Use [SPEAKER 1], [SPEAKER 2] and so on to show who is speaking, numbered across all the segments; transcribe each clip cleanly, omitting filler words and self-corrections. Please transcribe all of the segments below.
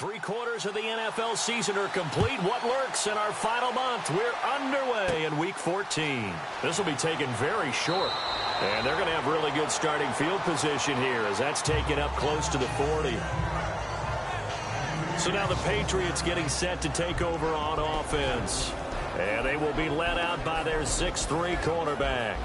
[SPEAKER 1] 3/4 of the NFL season are complete. What lurks in our final month? We're underway in Week 14. This will be taken very short. And they're going to have really good starting field position here as that's taken up close to the 40. So now the Patriots getting set to take over on offense. And they will be led out by their 6'3" cornerback.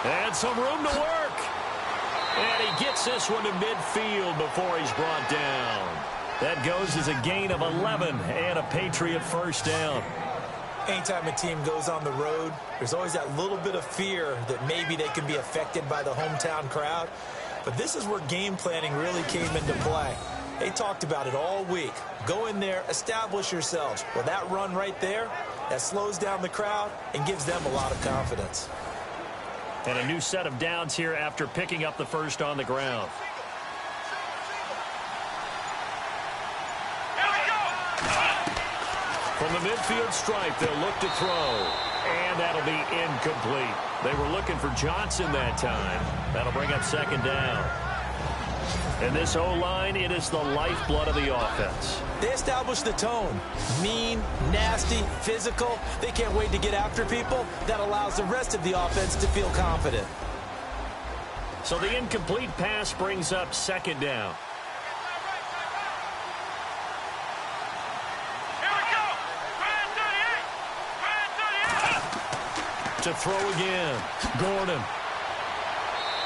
[SPEAKER 1] And some room to work. And he gets this one to midfield before he's brought down. That goes as a gain of 11 and a Patriot first down.
[SPEAKER 2] Anytime a team goes on the road, there's always that little bit of fear that maybe they can be affected by the hometown crowd. But this is where game planning really came into play. They talked about it all week. Go in there, establish yourselves. Well, that run right there, that slows down the crowd and gives them a lot of confidence.
[SPEAKER 1] And a new set of downs here after picking up the first on the ground. From the midfield stripe, they'll look to throw. And that'll be incomplete. They were looking for Johnson that time. That'll bring up second down. And this O-line, it is the lifeblood of the offense.
[SPEAKER 2] They established the tone. Mean, nasty, physical. They can't wait to get after people. That allows the rest of the offense to feel confident.
[SPEAKER 1] So the incomplete pass brings up second down. To throw again, Gordon.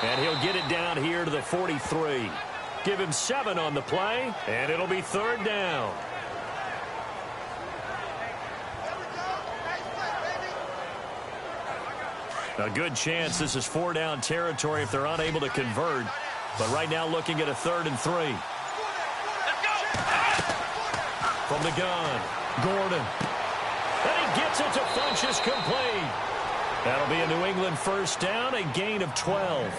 [SPEAKER 1] And he'll get it down here to the 43. Give him 7 on the play, and it'll be third down. A good chance this is 4-down territory if they're unable to convert. But right now looking at a 3rd and 3. From the gun, Gordon. And he gets it to Funchess complete. That'll be a New England first down, a gain of 12.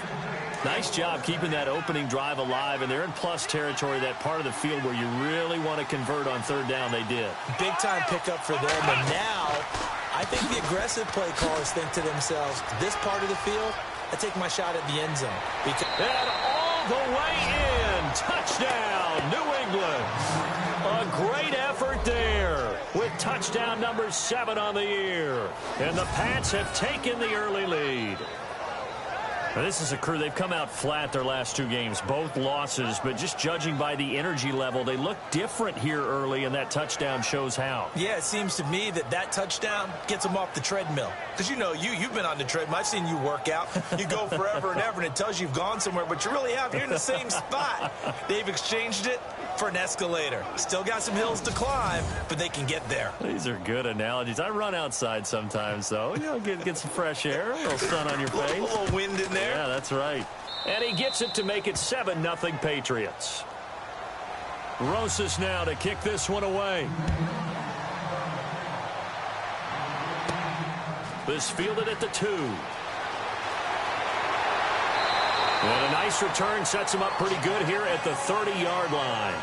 [SPEAKER 1] Nice job keeping that opening drive alive, and they're in plus territory, that part of the field where you really want to convert on third down. They did. Big-time pickup for them, and now I think the aggressive play callers think to themselves, this part of the field, I take my shot at the end zone. And all the way in, touchdown, New England. A great effort there with touchdown number 7 on the year. And the Pats have taken the early lead. Now, this is a crew, they've come out flat their last 2 games, both losses, but just judging by the energy level, they look different here early, and that touchdown shows how. Yeah, it seems to me that touchdown gets them off the treadmill. Because, you know, you've been on the treadmill. I've seen you work out. You go forever and ever, and it tells you you've gone somewhere, but you really have. You're in the same spot. They've exchanged it for an escalator. Still got some hills to climb, but they can get there. These are good analogies. I run outside sometimes, though. You know, get some fresh air, a little sun on your face. A little wind in there. Yeah, that's right. And he gets it to make it 7-0 Patriots. Rosas now to kick this one away. This fielded at the 2. And a nice return sets him up pretty good here at the 30-yard line.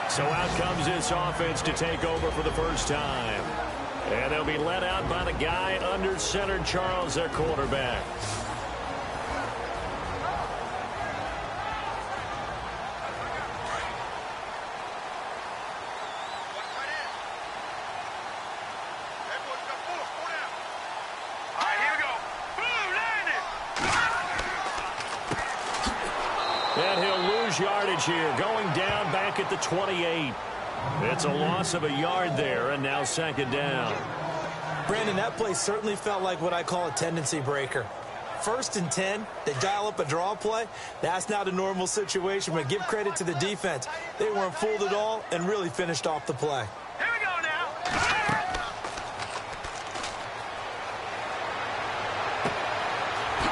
[SPEAKER 1] So out comes this offense to take over for the first time. And they'll be led out by the guy under center, Charles, their quarterback. And he'll lose yardage here, going down back at the 28. It's a loss of a yard there, and now second down. Brandon, that play certainly felt like what I call a tendency breaker. 1st and 10, they dial up a draw play. That's not a normal situation, but give credit to the defense. They weren't fooled at all and really finished off the play.
[SPEAKER 3] Here we go now.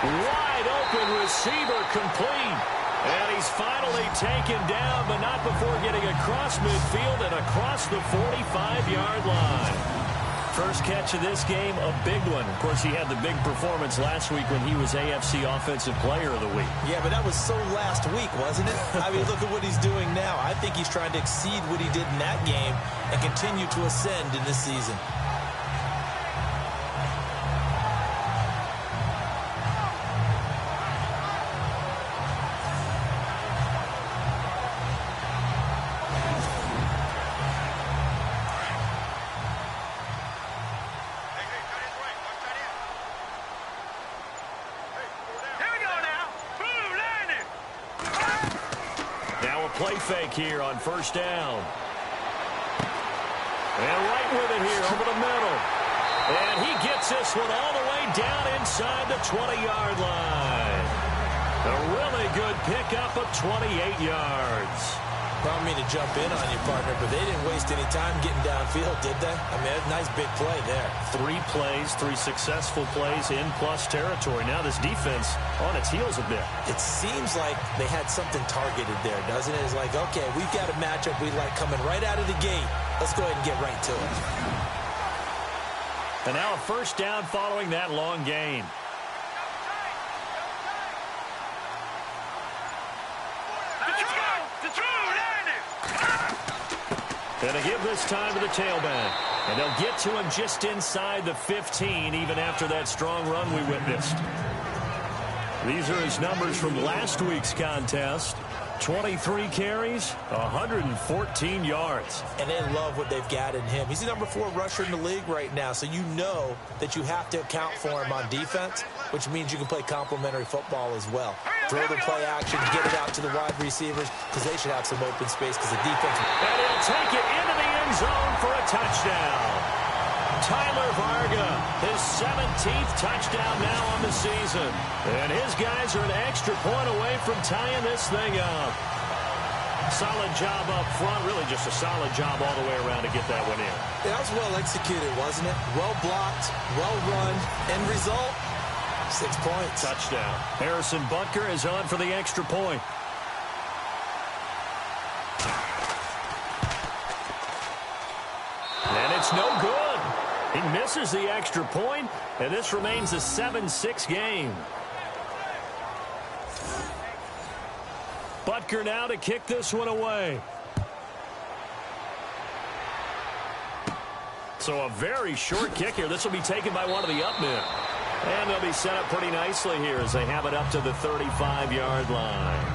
[SPEAKER 1] Wide open receiver complete. And he's finally taken down, but not before getting across midfield and across the 45-yard line. First catch of this game, a big one. Of course, he had the big performance last week when he was AFC Offensive Player of the Week.
[SPEAKER 2] Yeah, but that was so last week, wasn't it? I mean, look at what he's doing now. I think he's trying to exceed what he did in that game and continue to ascend in this season.
[SPEAKER 1] Play fake here on first down. And right with it here over the middle. And he gets this one all the way down inside the 20-yard line. A really good pickup of 28 yards.
[SPEAKER 2] I don't mean to jump in on you, partner, but they didn't waste any time getting downfield, did they? I mean, a nice big play there.
[SPEAKER 1] 3 plays, 3 successful plays in plus territory. Now this defense on its heels a bit. It
[SPEAKER 2] seems like they had something targeted there, doesn't it? It's like, okay, we've got a matchup we like coming right out of the gate. Let's go ahead and get right to it.
[SPEAKER 1] And now a first down following that long gain. Going to give this time to the tailback. And they'll get to him just inside the 15, even after that strong run we witnessed. These are his numbers from last week's contest. 23 carries, 114 yards.
[SPEAKER 2] And they love what they've got in him. He's the number 4 rusher in the league right now, so you know that you have to account for him on defense, which means you can play complementary football as well. Throw the play action, get it out to the wide receivers, because they should have some open space, because the defense...
[SPEAKER 1] And he'll take it into the end zone for a touchdown. Tyler Varga, his 17th touchdown now on the season. And his guys are an extra point away from tying this thing up. Solid job up front, really just a solid job all the way around to get that one in.
[SPEAKER 2] Yeah, that was well executed, wasn't it? Well blocked, well run, end result, 6 points.
[SPEAKER 1] Touchdown. Harrison Butker is on for the extra point. And it's no good. He misses the extra point, and this remains a 7-6 game. Butker now to kick this one away. So a very short kick here. This will be taken by one of the up men. And they'll be set up pretty nicely here as they have it up to the 35-yard line.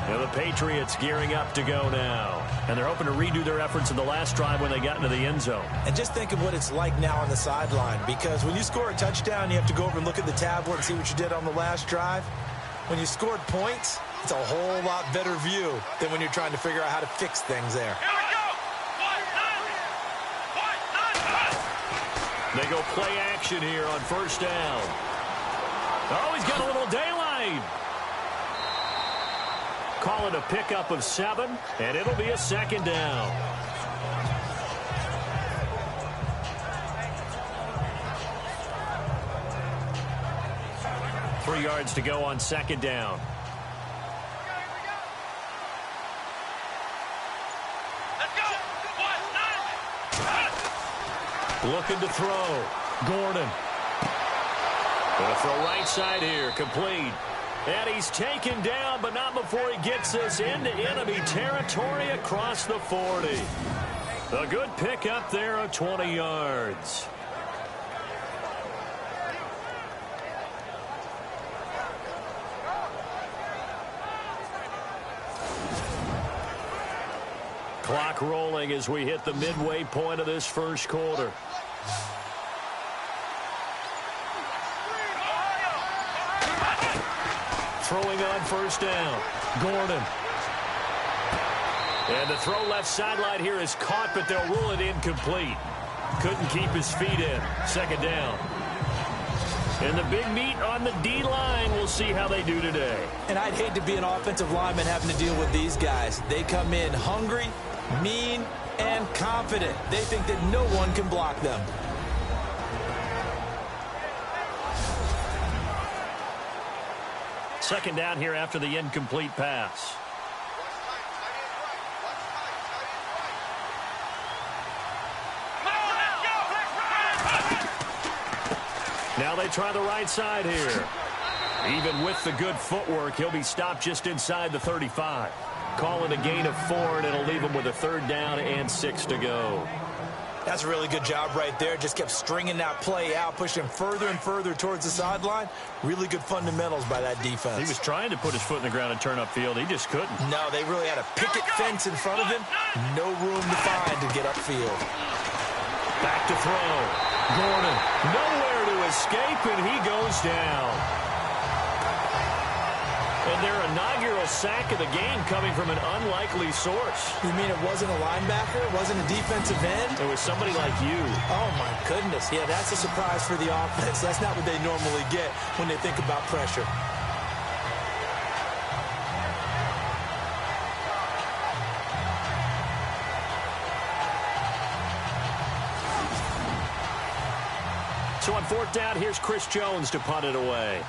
[SPEAKER 1] And the Patriots gearing up to go now. And they're hoping to redo their efforts in the last drive when they got into the end zone.
[SPEAKER 2] And just think of what it's like now on the sideline, because when you score a touchdown, you have to go over and look at the tablet and see what you did on the last drive. When you scored points, it's a whole lot better view than when you're trying to figure out how to fix things there.
[SPEAKER 1] They go play action here on first down. Oh, he's got a little daylight. Call it a pickup of 7, and it'll be a second down. Three yards to go on second down. Looking to throw. Gordon. Going to throw right side here. Complete. And he's taken down, but not before he gets this into enemy territory across the 40. A good pick up there of 20 yards. Clock rolling as we hit the midway point of this first quarter. Throwing on first down. Gordon. And the throw left sideline here is caught, but they'll rule it incomplete. Couldn't keep his feet in. Second down. And the big meat on the D-line. We'll see how they do today.
[SPEAKER 2] And I'd hate to be an offensive lineman having to deal with these guys. They come in hungry, mean, and confident. They think that no one can block them.
[SPEAKER 1] Second down here after the incomplete pass. Now they try the right side here. Even with the good footwork, he'll be stopped just inside the 35. Call it a gain of 4, and it'll leave him with a 3rd down and 6 to go.
[SPEAKER 2] That's a really good job right there. Just kept stringing that play out, pushing him further and further towards the sideline. Really good fundamentals by that defense.
[SPEAKER 1] He was trying to put his foot in the ground and turn upfield. He just couldn't.
[SPEAKER 2] No, they really had a picket fence in front of him. No room to find to get upfield.
[SPEAKER 1] Back to throw. Gordon, nowhere to escape, and he goes down. And their inaugural sack of the game coming from an unlikely source.
[SPEAKER 2] You mean it wasn't a linebacker? It wasn't a defensive end?
[SPEAKER 1] It was somebody like you.
[SPEAKER 2] Oh, my goodness. Yeah, that's a surprise for the offense. That's not what they normally get when they think about pressure.
[SPEAKER 1] So on 4th down, here's Chris Jones to punt it away.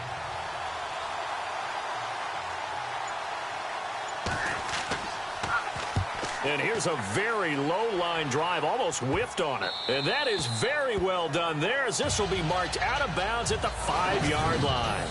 [SPEAKER 1] And here's a very low line drive, almost whiffed on it. And that is very well done there, as this will be marked out of bounds at the 5-yard line.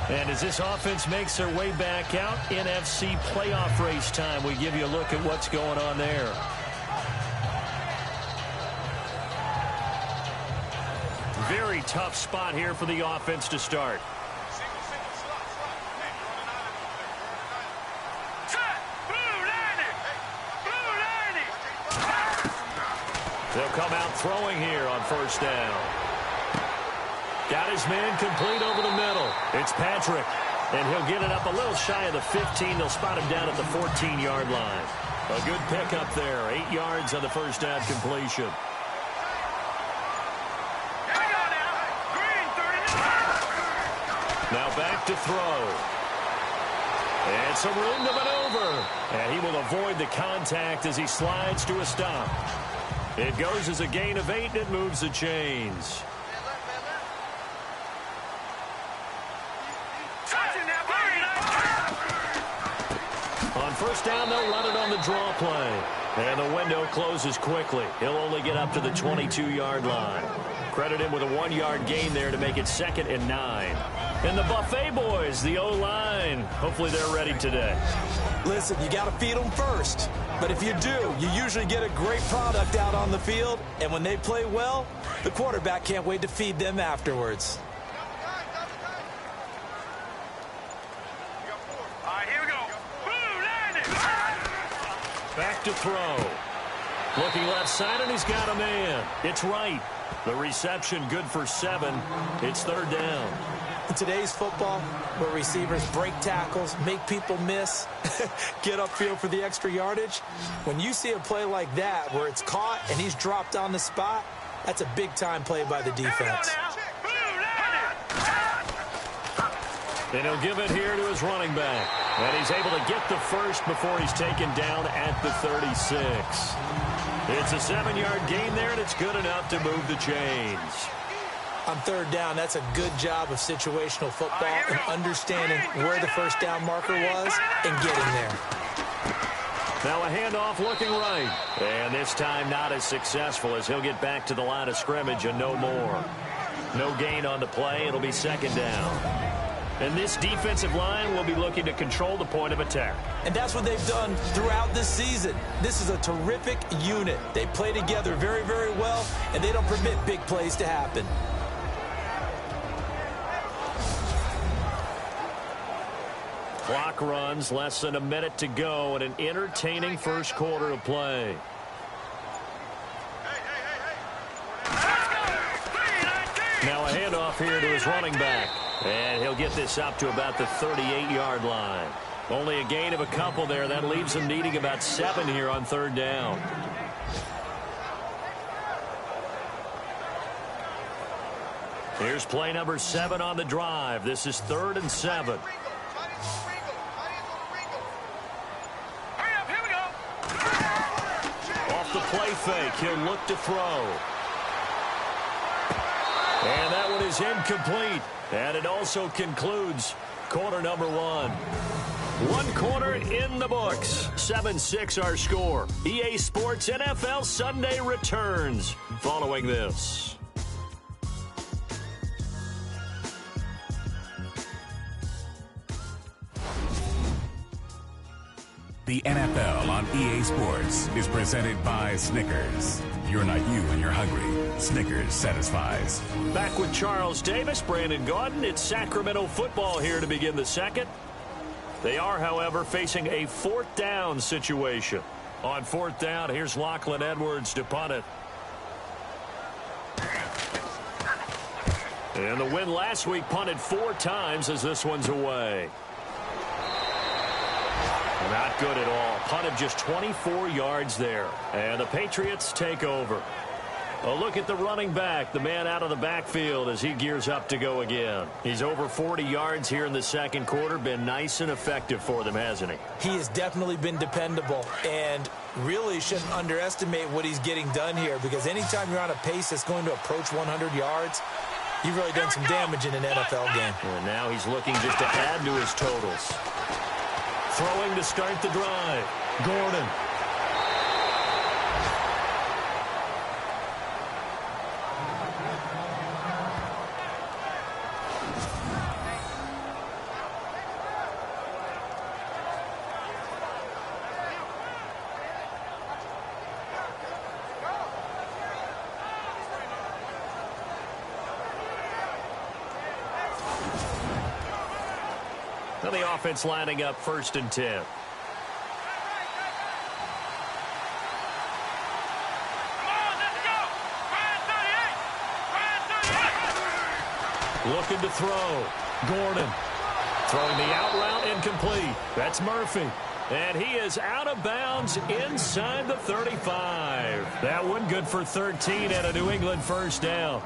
[SPEAKER 1] And as this offense makes their way back out, NFC playoff race time, we give you a look at what's going on there. Very tough spot here for the offense to start. They'll come out throwing here on 1st down. Got his man complete over the middle. It's Patrick. And he'll get it up a little shy of the 15. They'll spot him down at the 14-yard line. A good pickup there. 8 yards on the 1st down completion. Now back to throw. And some room to maneuver. And he will avoid the contact as he slides to a stop. It goes as a gain of 8, and it moves the chains. On 1st down, they'll run it on the draw play. And the window closes quickly. He'll only get up to the 22-yard line. Credit him with a 1-yard gain there to make it 2nd and 9. And the Buffet boys, the O-line, hopefully they're ready today.
[SPEAKER 2] Listen, you got to feed them first. But if you do, you usually get a great product out on the field. And when they play well, the quarterback can't wait to feed them afterwards.
[SPEAKER 3] All right, here we go.
[SPEAKER 1] Back to throw. Looking left side, and he's got a man. It's right. The reception good for 7. It's 3rd down.
[SPEAKER 2] In today's football, where receivers break tackles, make people miss, get upfield for the extra yardage, when you see a play like that where it's caught and he's dropped on the spot, that's a big-time play by the defense.
[SPEAKER 1] And he'll give it here to his running back. And he's able to get the first before he's taken down at the 36. It's a 7-yard gain there, and it's good enough to move the chains.
[SPEAKER 2] On 3rd down, that's a good job of situational football and understanding where the 1st down marker was and getting there.
[SPEAKER 1] Now a handoff looking right. And this time not as successful as he'll get back to the line of scrimmage and no more. No gain on the play. It'll be 2nd down. And this defensive line will be looking to control the point of attack.
[SPEAKER 2] And that's what they've done throughout this season. This is a terrific unit. They play together very, very well, and they don't permit big plays to happen.
[SPEAKER 1] Clock runs, less than a minute to go, and an entertaining first quarter of play. Now a handoff here to his running back. And he'll get this up to about the 38-yard line. Only a gain of a couple there. That leaves him needing about 7 here on 3rd down. Here's play number 7 on the drive. This is 3rd and 7. Off the play fake, he'll look to throw. And that one is incomplete. And it also concludes Quarter number one. One quarter in the books. 7-6 our score. EA Sports NFL Sunday returns following this.
[SPEAKER 3] The NFL on EA Sports is presented by Snickers. You're not you when you're hungry. Snickers satisfies.
[SPEAKER 1] Back with Charles Davis, Brandon Gaudin. It's Sacramento football here to begin the second. They are, however, facing a fourth down situation. On fourth down, here's Lachlan Edwards to punt it. And the win last week punted 4 times as this one's away. Not good at all. Punted just 24 yards there. And the Patriots take over. A look at the running back, the man out of the backfield as he gears up to go again. He's over 40 yards here in the second quarter. Been nice and effective for them, hasn't he?
[SPEAKER 2] He has definitely been dependable and really shouldn't underestimate what he's getting done here, because anytime you're on a pace that's going to approach 100 yards, you've really done some damage in an NFL game.
[SPEAKER 1] And now he's looking just to add to his totals. Throwing to start the drive. Gordon. The offense lining up 1st and 10. Looking to throw. Gordon. Throwing the out route incomplete. That's Murphy. And he is out of bounds inside the 35. That one good for 13 and a New England first down.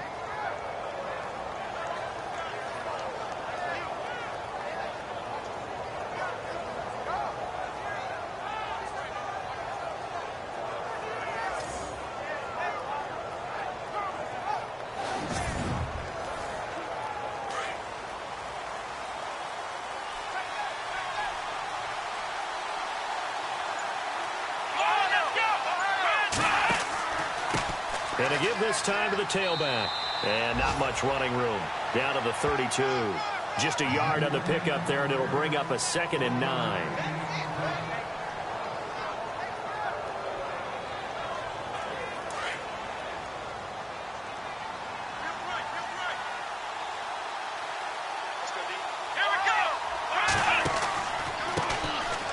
[SPEAKER 1] And to give this time to the tailback. And not much running room. Down to the 32. Just a yard on the pickup there, and it'll bring up a 2nd and 9.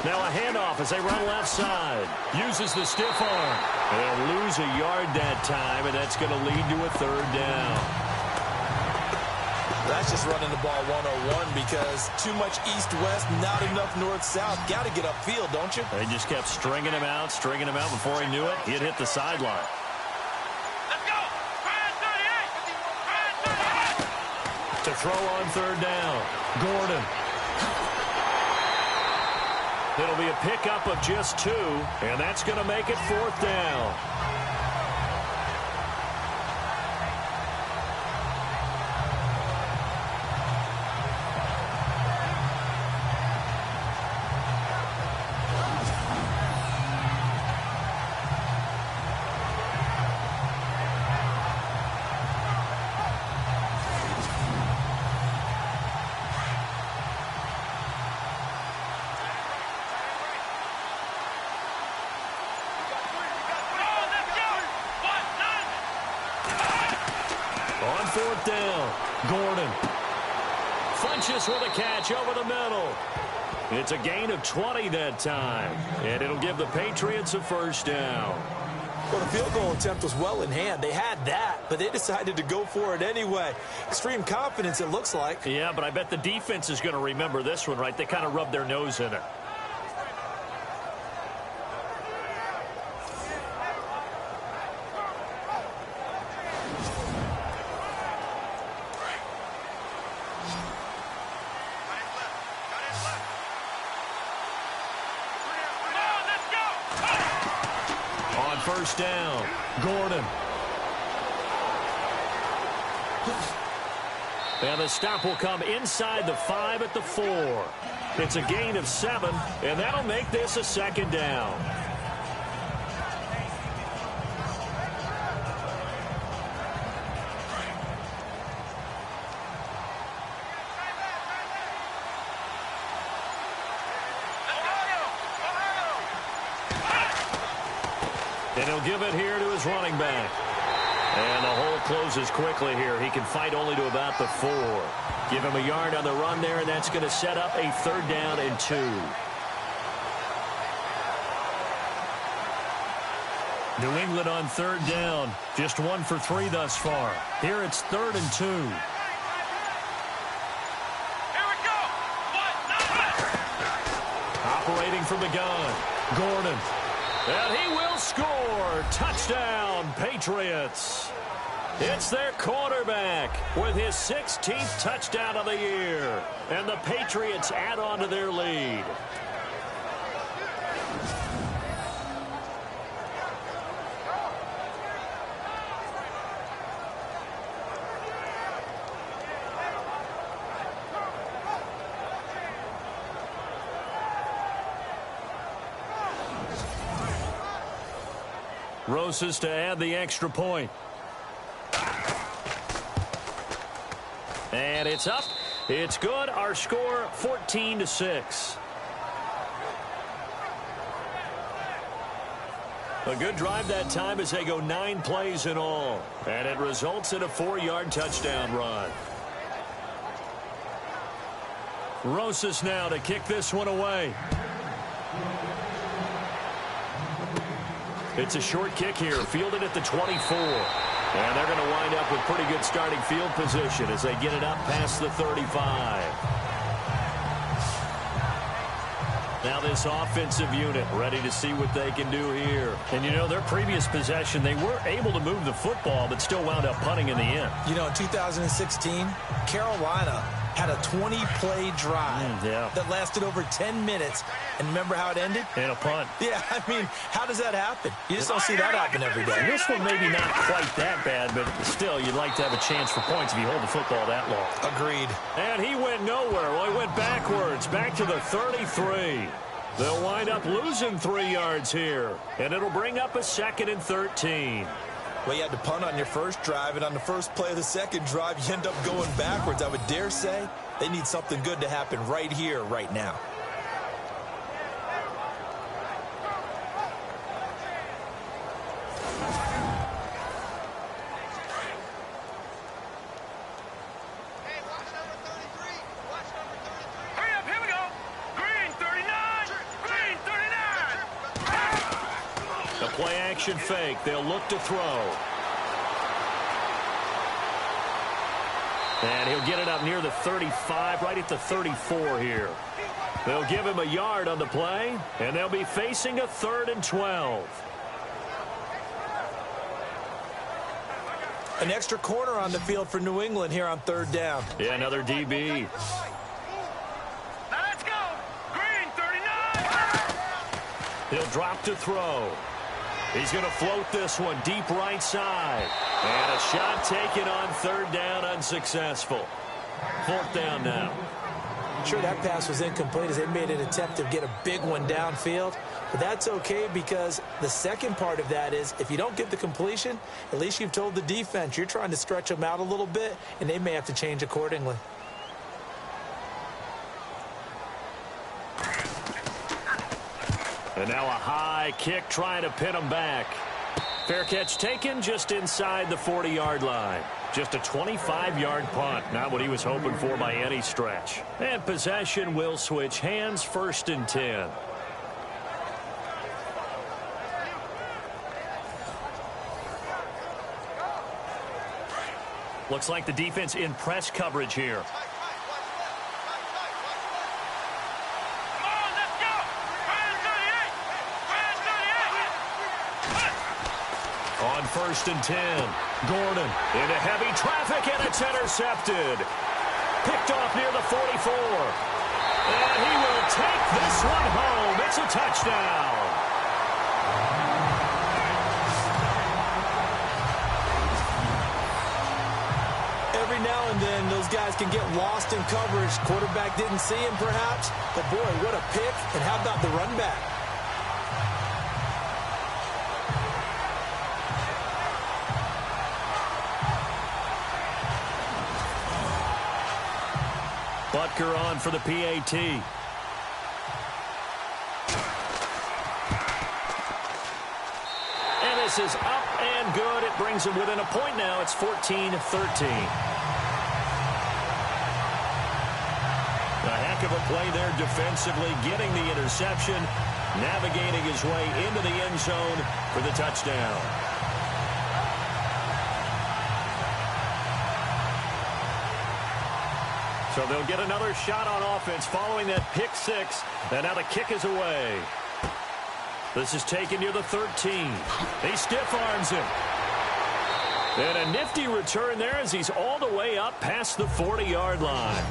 [SPEAKER 1] Now a handoff as they run left side. Uses the stiff arm. They'll lose a yard that time, and that's going to lead to a 3rd down.
[SPEAKER 2] That's just running the ball 101 because too much east-west, not enough north-south. Got to get upfield, don't you?
[SPEAKER 1] They just kept stringing him out before he knew it. He'd hit the sideline.
[SPEAKER 4] Let's go!
[SPEAKER 1] To throw on 3rd down. Gordon. It'll be a pickup of just 2, and that's going to make it 4th down. On 4th down, Gordon. Funches with a catch over the middle. It's a gain of 20 that time, and it'll give the Patriots a 1st down.
[SPEAKER 2] Well, the field goal attempt was well in hand. They had that, but they decided to go for it anyway. Extreme confidence, it looks like.
[SPEAKER 1] Yeah, but I bet the defense is going to remember this one, right? They kind of rubbed their nose in it. First down, Gordon. And the stop will come inside the 5 at the 4. It's a gain of 7, and that'll make this a second down. And he'll give it here to his running back. And the hole closes quickly here. He can fight only to about the 4. Give him a yard on the run there, and that's going to set up a 3rd down and 2. New England on 3rd down. Just 1 for 3 thus far. Here it's 3rd and 2.
[SPEAKER 4] Here we go.
[SPEAKER 1] Operating from the gun. Gordon. And he will score. Touchdown, Patriots. It's their quarterback with his 16th touchdown of the year. And the Patriots add on to their lead. Rosas to add the extra point. And it's up. It's good. Our score 14-6. A good drive that time as they go 9 plays in all. And it results in a 4-yard touchdown run. Rosas now to kick this one away. It's a short kick here, fielded at the 24. And they're going to wind up with pretty good starting field position as they get it up past the 35. Now this offensive unit ready to see what they can do here. And, you know, their previous possession, they were able to move the football, but still wound up punting in the end.
[SPEAKER 2] You know, in 2016, Carolina had a 20-play drive that lasted over 10 minutes. And remember how it ended?
[SPEAKER 1] And a punt.
[SPEAKER 2] Yeah, I mean, how does that happen? You just don't see that happen every day.
[SPEAKER 1] And this one maybe not quite that bad, but still, you'd like to have a chance for points if you hold the football that long.
[SPEAKER 2] Agreed.
[SPEAKER 1] And he went nowhere. Well, he went backwards, back to the 33. They'll wind up losing 3 yards here, and it'll bring up a 2nd and 13.
[SPEAKER 2] Well, you had to punt on your first drive, and on the first play of the second drive, you end up going backwards. I would dare say they need something good to happen right here, right now.
[SPEAKER 1] Play-action fake. They'll look to throw. And he'll get it up near the 35, right at the 34 here. They'll give him a yard on the play, and they'll be facing a 3rd and 12.
[SPEAKER 2] An extra corner on the field for New England here on 3rd down.
[SPEAKER 1] Yeah, another DB.
[SPEAKER 4] Now let's go. Green, 39.
[SPEAKER 1] He'll drop to throw. He's going to float this one deep right side. And a shot taken on 3rd down, unsuccessful. 4th down now.
[SPEAKER 2] Sure, that pass was incomplete as they made an attempt to get a big one downfield. But that's okay because the second part of that is if you don't get the completion, at least you've told the defense you're trying to stretch them out a little bit, and they may have to change accordingly.
[SPEAKER 1] And now a high kick trying to pin him back. Fair catch taken just inside the 40-yard line. Just a 25-yard punt. Not what he was hoping for by any stretch. And possession will switch hands, 1st and 10. Looks like the defense in press coverage here. On 1st and 10, Gordon into heavy traffic, and it's intercepted. Picked off near the 44. And he will take this one home. It's a touchdown.
[SPEAKER 2] Every now and then, those these guys can get lost in coverage. Quarterback didn't see him, perhaps. But, boy, what a pick. And how about the run back?
[SPEAKER 1] Butker on for the PAT. And this is up and good. It brings them within a point now. It's 14-13. A heck of a play there defensively, getting the interception, navigating his way into the end zone for the touchdown. So they'll get another shot on offense following that pick six. And now the kick is away. This is taken near the 13. He stiff arms him. And a nifty return there as he's all the way up past the 40-yard line.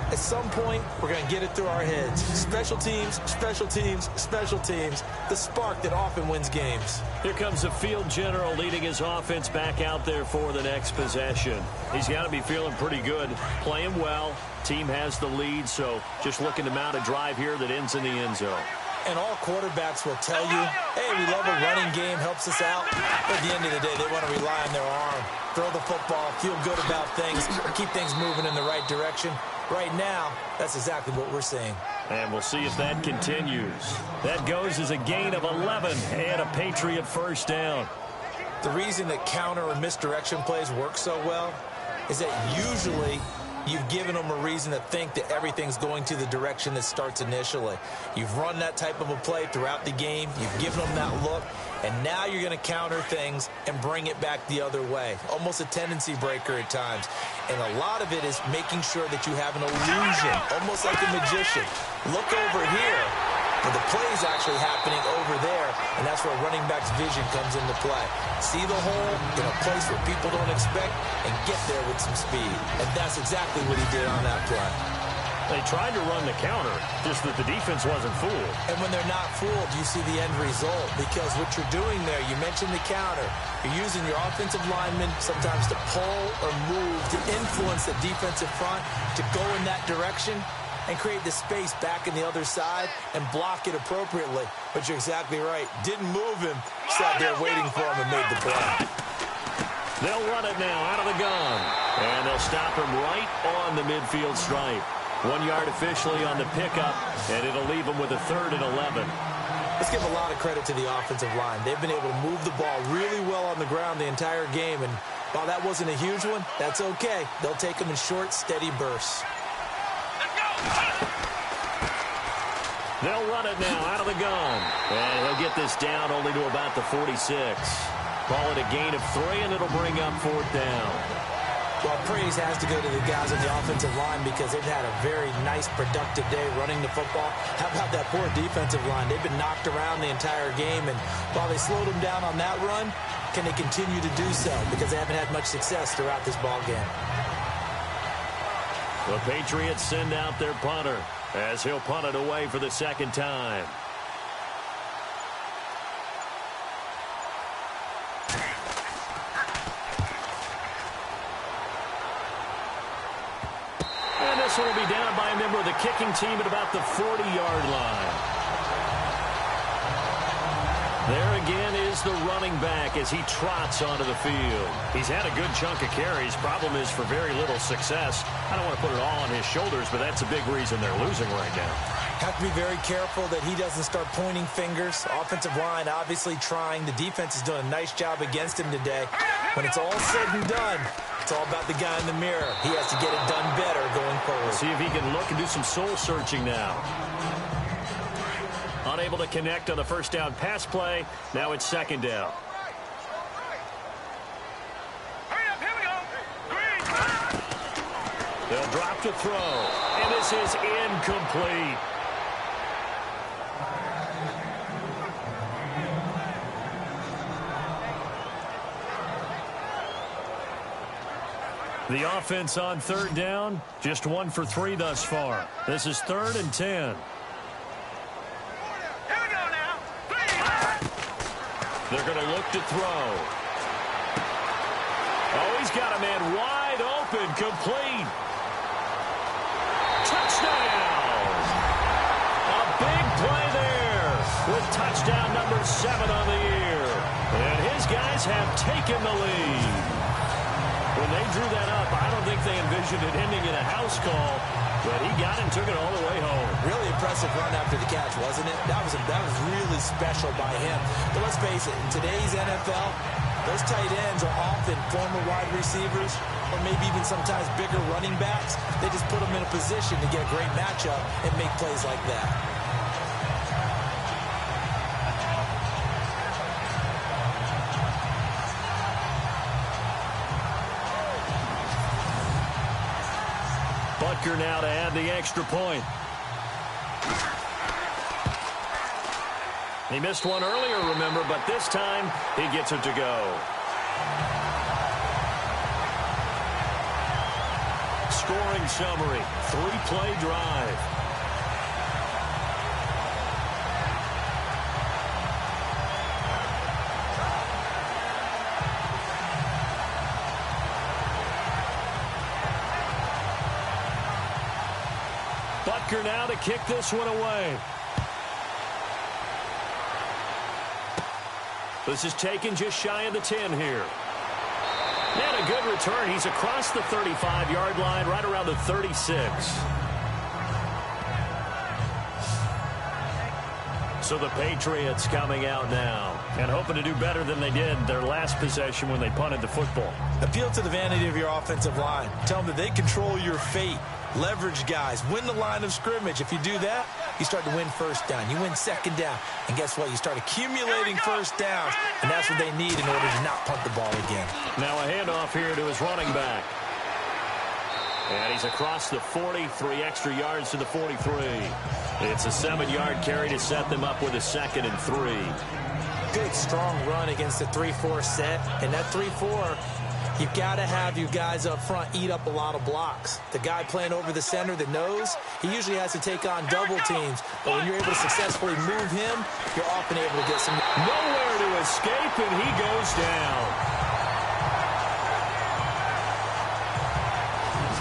[SPEAKER 2] At some point, we're going to get it through our heads. Special teams, special teams, special teams. The spark that often wins games.
[SPEAKER 1] Here comes the field general leading his offense back out there for the next possession. He's got to be feeling pretty good, playing well. Team has the lead, so just looking to mount a drive here that ends in the end zone.
[SPEAKER 2] And all quarterbacks will tell you, hey, we love a running game, helps us out. But at the end of the day, they want to rely on their arm. Throw the football, feel good about things, keep things moving in the right direction. Right now, that's exactly what we're seeing.
[SPEAKER 1] And we'll see if that continues. That goes as a gain of 11 and a Patriot first down.
[SPEAKER 2] The reason that counter or misdirection plays work so well is that usually you've given them a reason to think that everything's going to the direction that starts initially. You've run that type of a play throughout the game. You've given them that look. And now you're going to counter things and bring it back the other way. Almost a tendency breaker at times. And a lot of it is making sure that you have an illusion, almost like a magician. Look over here, but the play is actually happening over there, and that's where running back's vision comes into play. See the hole in a place where people don't expect and get there with some speed. And that's exactly what he did on that play.
[SPEAKER 1] They tried to run the counter, just that the defense wasn't fooled.
[SPEAKER 2] And when they're not fooled, you see the end result. Because what you're doing there, you mentioned the counter. You're using your offensive linemen sometimes to pull or move, to influence the defensive front, to go in that direction and create the space back in the other side and block it appropriately. But you're exactly right. Didn't move him, sat there waiting for him and made the play.
[SPEAKER 1] They'll run it now out of the gun. And they'll stop him right on the midfield stripe. 1 yard officially on the pickup, and it'll leave them with a 3rd and 11.
[SPEAKER 2] Let's give a lot of credit to the offensive line. They've been able to move the ball really well on the ground the entire game, and while that wasn't a huge one, that's okay. They'll take them in short, steady bursts.
[SPEAKER 1] They'll run it now out of the gun, and he'll get this down only to about the 46. Call it a gain of 3, and it'll bring up 4th down.
[SPEAKER 2] Well, praise has to go to the guys on the offensive line because they've had a very nice, productive day running the football. How about that poor defensive line? They've been knocked around the entire game, and while they slowed them down on that run, can they continue to do so? Because they haven't had much success throughout this ball game.
[SPEAKER 1] The Patriots send out their punter as he'll punt it away for the 2nd time. This will be down by a member of the kicking team at about the 40-yard line. There again is the running back as he trots onto the field. He's had a good chunk of carries. Problem is for very little success. I don't want to put it all on his shoulders, but that's a big reason they're losing right now.
[SPEAKER 2] Have to be very careful that he doesn't start pointing fingers. Offensive line obviously trying. The defense is doing a nice job against him today. When it's all said and done, it's all about the guy in the mirror. He has to get it done better going forward.
[SPEAKER 1] See if he can look and do some soul searching now. Unable to connect on the first down pass play. Now it's 2nd down.
[SPEAKER 4] Hurry up, here we go. Green.
[SPEAKER 1] They'll drop to throw. And this is incomplete. The offense on 3rd down, just 1 for 3 thus far. This is 3rd and 10.
[SPEAKER 4] Here we go now. 3.
[SPEAKER 1] They're going to look to throw. Oh, he's got a man wide open, complete. touchdown! A big play there with touchdown number 7 on the year. And his guys have taken the lead. When they drew that up, I don't think they envisioned it ending in a house call, but he got and took it all the way home.
[SPEAKER 2] Really impressive run after the catch, wasn't it? That was really special by him. But let's face it, in today's NFL, those tight ends are often former wide receivers or maybe even sometimes bigger running backs. They just put them in a position to get a great matchup and make plays like that.
[SPEAKER 1] Butker now to add the extra point. He missed one earlier, remember, but this time he gets it to go. Scoring summary, 3-play drive. Butker now to kick this one away. This is taken just shy of the 10 here. And a good return. He's across the 35-yard line, right around the 36. So the Patriots coming out now and hoping to do better than they did their last possession when they punted the football.
[SPEAKER 2] Appeal to the vanity of your offensive line. Tell them that they control your fate. Leverage guys. Win the line of scrimmage. If you do that, you start to win first down. You win second down. And guess what? You start accumulating first downs. And that's what they need in order to not punt the ball again.
[SPEAKER 1] Now a handoff here to his running back. And he's across the 40, 3 extra yards to the 43. It's a 7-yard carry to set them up with a 2nd and 3.
[SPEAKER 2] Good, strong run against the 3-4 set. And that 3-4, you've got to have you guys up front eat up a lot of blocks. The guy playing over the center, the nose, he usually has to take on double teams. But when you're able to successfully move him, you're often able to get some.
[SPEAKER 1] Nowhere to escape, and he goes down.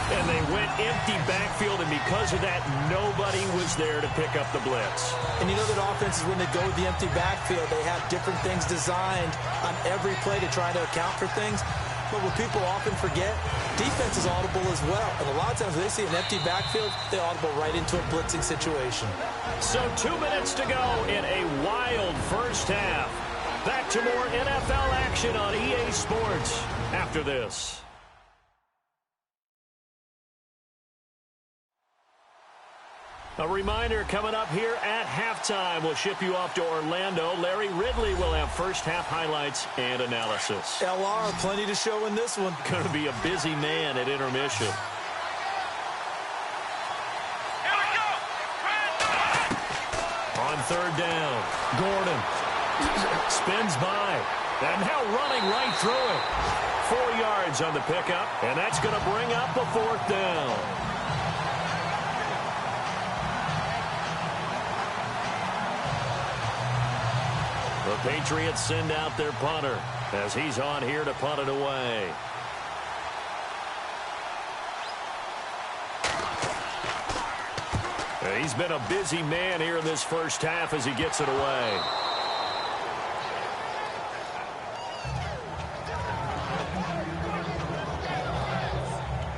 [SPEAKER 1] And they went empty backfield, and because of that, nobody was there to pick up the blitz.
[SPEAKER 2] And you know that offenses, when they go with the empty backfield, they have different things designed on every play to try to account for things. But what people often forget, defense is audible as well. And a lot of times when they see an empty backfield, they audible right into a blitzing situation.
[SPEAKER 1] So 2 minutes to go in a wild first half. Back to more NFL action on EA Sports after this. A reminder coming up here at halftime. We'll ship you off to Orlando. Larry Ridley will have first half highlights and analysis.
[SPEAKER 2] LR, plenty to show in this one.
[SPEAKER 1] Going to be a busy man at intermission.
[SPEAKER 4] Here we go.
[SPEAKER 1] On 3rd down, Gordon spins by. And now running right through it. 4 yards on the pickup, and that's going to bring up a 4th down. The Patriots send out their punter as he's on here to punt it away. He's been a busy man here in this first half as he gets it away.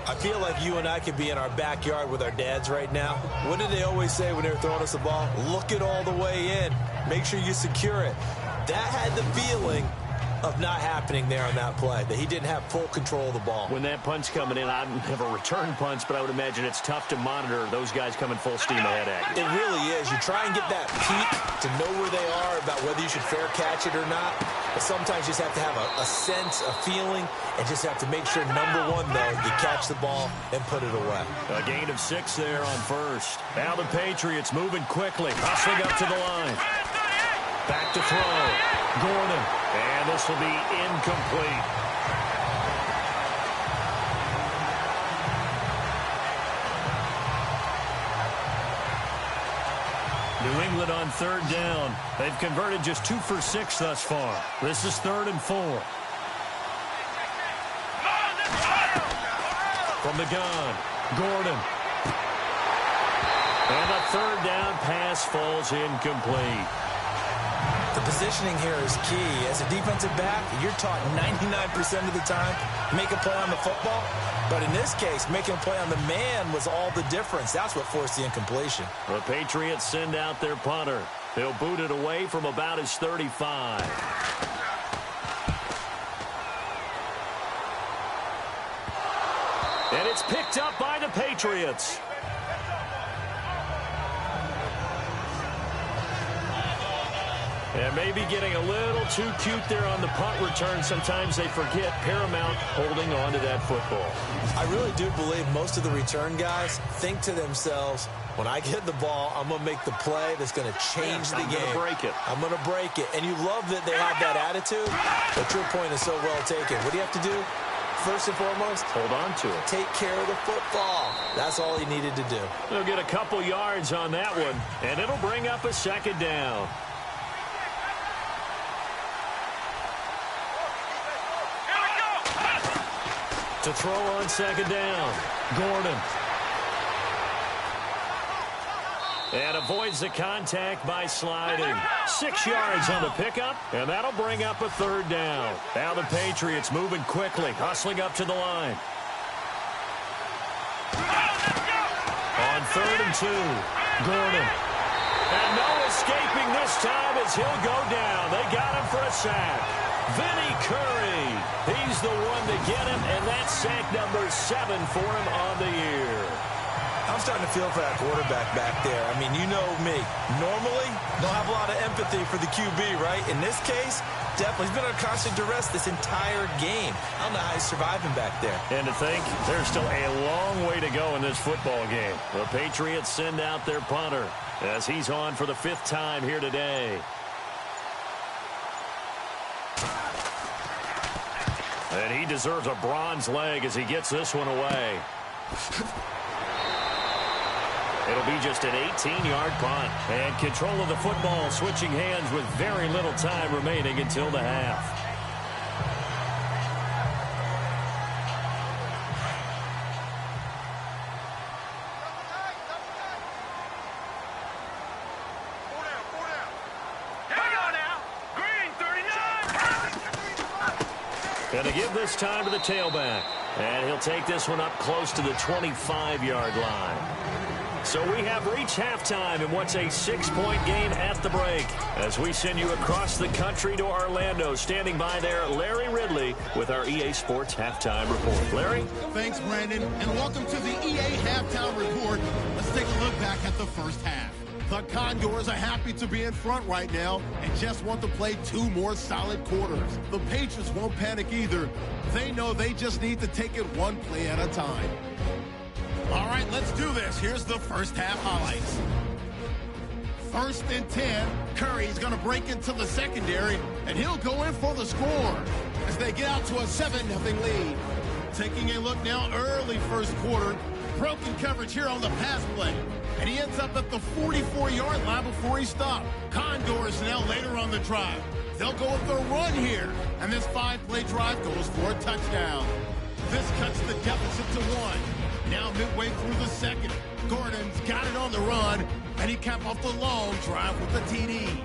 [SPEAKER 2] I feel like you and I could be in our backyard with our dads right now. What did they always say when they were throwing us the ball? Look it all the way in. Make sure you secure it. That had the feeling of not happening there on that play, that he didn't have full control of the ball.
[SPEAKER 1] When that punt's coming in, I don't have a return punch, but I would imagine it's tough to monitor those guys coming full steam ahead at you.
[SPEAKER 2] It really is. You try and get that peek to know where they are, about whether you should fair catch it or not. But sometimes you just have to have a sense, a feeling, and just have to make sure, number one, though, you catch the ball and put it away.
[SPEAKER 1] A gain of 6 there on first. Now the Patriots moving quickly, hustling up to the line. Back to throw. Gordon. And this will be incomplete. New England on 3rd down. They've converted just 2 for 6 thus far. This is 3rd and 4. From the gun, Gordon. And the third down pass falls incomplete.
[SPEAKER 2] The positioning here is key. As a defensive back, you're taught 99% of the time, make a play on the football. But in this case, making a play on the man was all the difference. That's what forced the incompletion.
[SPEAKER 1] The Patriots send out their punter. They'll boot it away from about his 35. And it's picked up by the Patriots. And maybe getting a little too cute there on the punt return. Sometimes they forget paramount holding on to that football.
[SPEAKER 2] I really do believe most of the return guys think to themselves, when I get the ball, I'm going to make the play that's going to change the game.
[SPEAKER 1] I'm going to break it.
[SPEAKER 2] I'm going to break it. And you love that they have that attitude, but your point is so well taken. What do you have to do? First and foremost,
[SPEAKER 1] hold on to it.
[SPEAKER 2] Take care of the football. That's all he needed to do.
[SPEAKER 1] They'll get a couple yards on that one, and it'll bring up a second down. To throw on second down, Gordon. And avoids the contact by sliding. 6 yards on the pickup, and that'll bring up a third down. Now the Patriots moving quickly, hustling up to the line. On 3rd and 2, Gordon. And no escaping this time as he'll go down. They got him for a sack. Vinny Curry. He's the one to get him, and that's sack number 7 for him on the year.
[SPEAKER 2] I'm starting to feel for that quarterback back there. I mean, you know me. Normally, don't have a lot of empathy for the QB, right? In this case, definitely. He's been under constant duress this entire game. I don't know how he's surviving back there.
[SPEAKER 1] And to think, there's still a long way to go in this football game. The Patriots send out their punter as he's on for the 5th time here today. And he deserves a bronze leg as he gets this one away. It'll be just an 18-yard punt. And control of the football switching hands with very little time remaining until the half. Going to give this time to the tailback. And he'll take this one up close to the 25-yard line. So we have reached halftime in what's a 6-point game at the break. As we send you across the country to Orlando, standing by there, Larry Ridley with our EA Sports Halftime Report. Larry?
[SPEAKER 5] Thanks, Brandon, and welcome to the EA Halftime Report. Let's take a look back at the first half. The Condors are happy to be in front right now and just want to play 2 more solid quarters. The Patriots won't panic either. They know they just need to take it 1 play at a time. All right, let's do this. Here's the first half highlights. 1st and 10. Curry's going to break into the secondary, and he'll go in for the score as they get out to a 7-0 lead. Taking a look now, early first quarter. Broken coverage here on the pass play. And he ends up at the 44-yard line before he stopped. Condors now later on the drive. They'll go with the run here. And this 5-play drive goes for a touchdown. This cuts the deficit to 1. Now midway through the second. Gordon's got it on the run. And he capped off the long drive with the TD.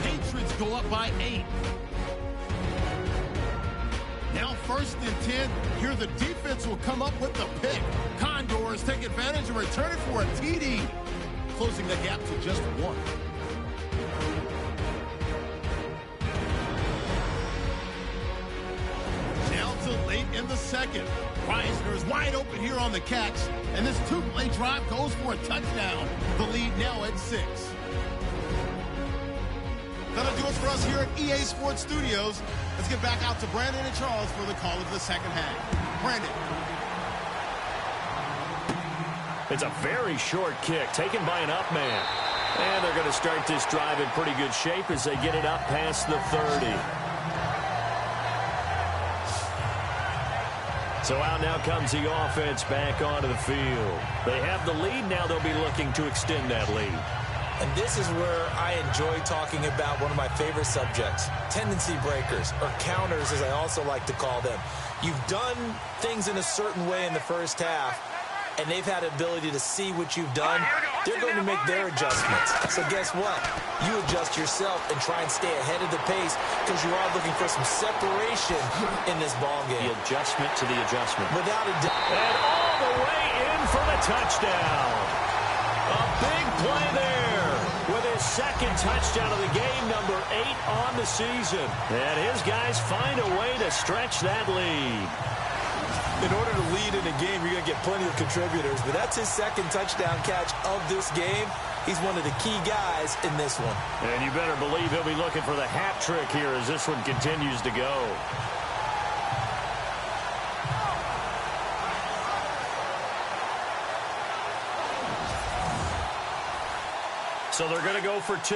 [SPEAKER 5] Patriots go up by 8. Now 1st and 10. Here the defense will come up with the pick. Condors take advantage and return it for a TD. Closing the gap to just 1. Now to late in the second. Reisner's wide open here on the catch. And this 2-play drive goes for a touchdown. The lead now at 6. That'll do it for us here at EA Sports Studios. Let's get back out to Brandon and Charles for the call of the second half. Brandon.
[SPEAKER 1] It's a very short kick taken by an up man. And they're going to start this drive in pretty good shape as they get it up past the 30. So out now comes the offense back onto the field. They have the lead. Now they'll be looking to extend that lead.
[SPEAKER 2] And this is where I enjoy talking about one of my favorite subjects, tendency breakers, or counters as I also like to call them. You've done things in a certain way in the first half, and they've had the ability to see what you've done, they're going to make their adjustments. So guess what? You adjust yourself and try and stay ahead of the pace because you are looking for some separation in this ball game.
[SPEAKER 1] The adjustment to the adjustment.
[SPEAKER 2] Without a doubt.
[SPEAKER 1] And all the way in for the touchdown. A big play there with his second touchdown of the game, number 8 on the season. And his guys find a way to stretch that lead.
[SPEAKER 2] In order to lead in a game, you're going to get plenty of contributors, but that's his second touchdown catch of this game. He's one of the key guys in this one.
[SPEAKER 1] And you better believe he'll be looking for the hat trick here as this one continues to go. So they're going to go for 2.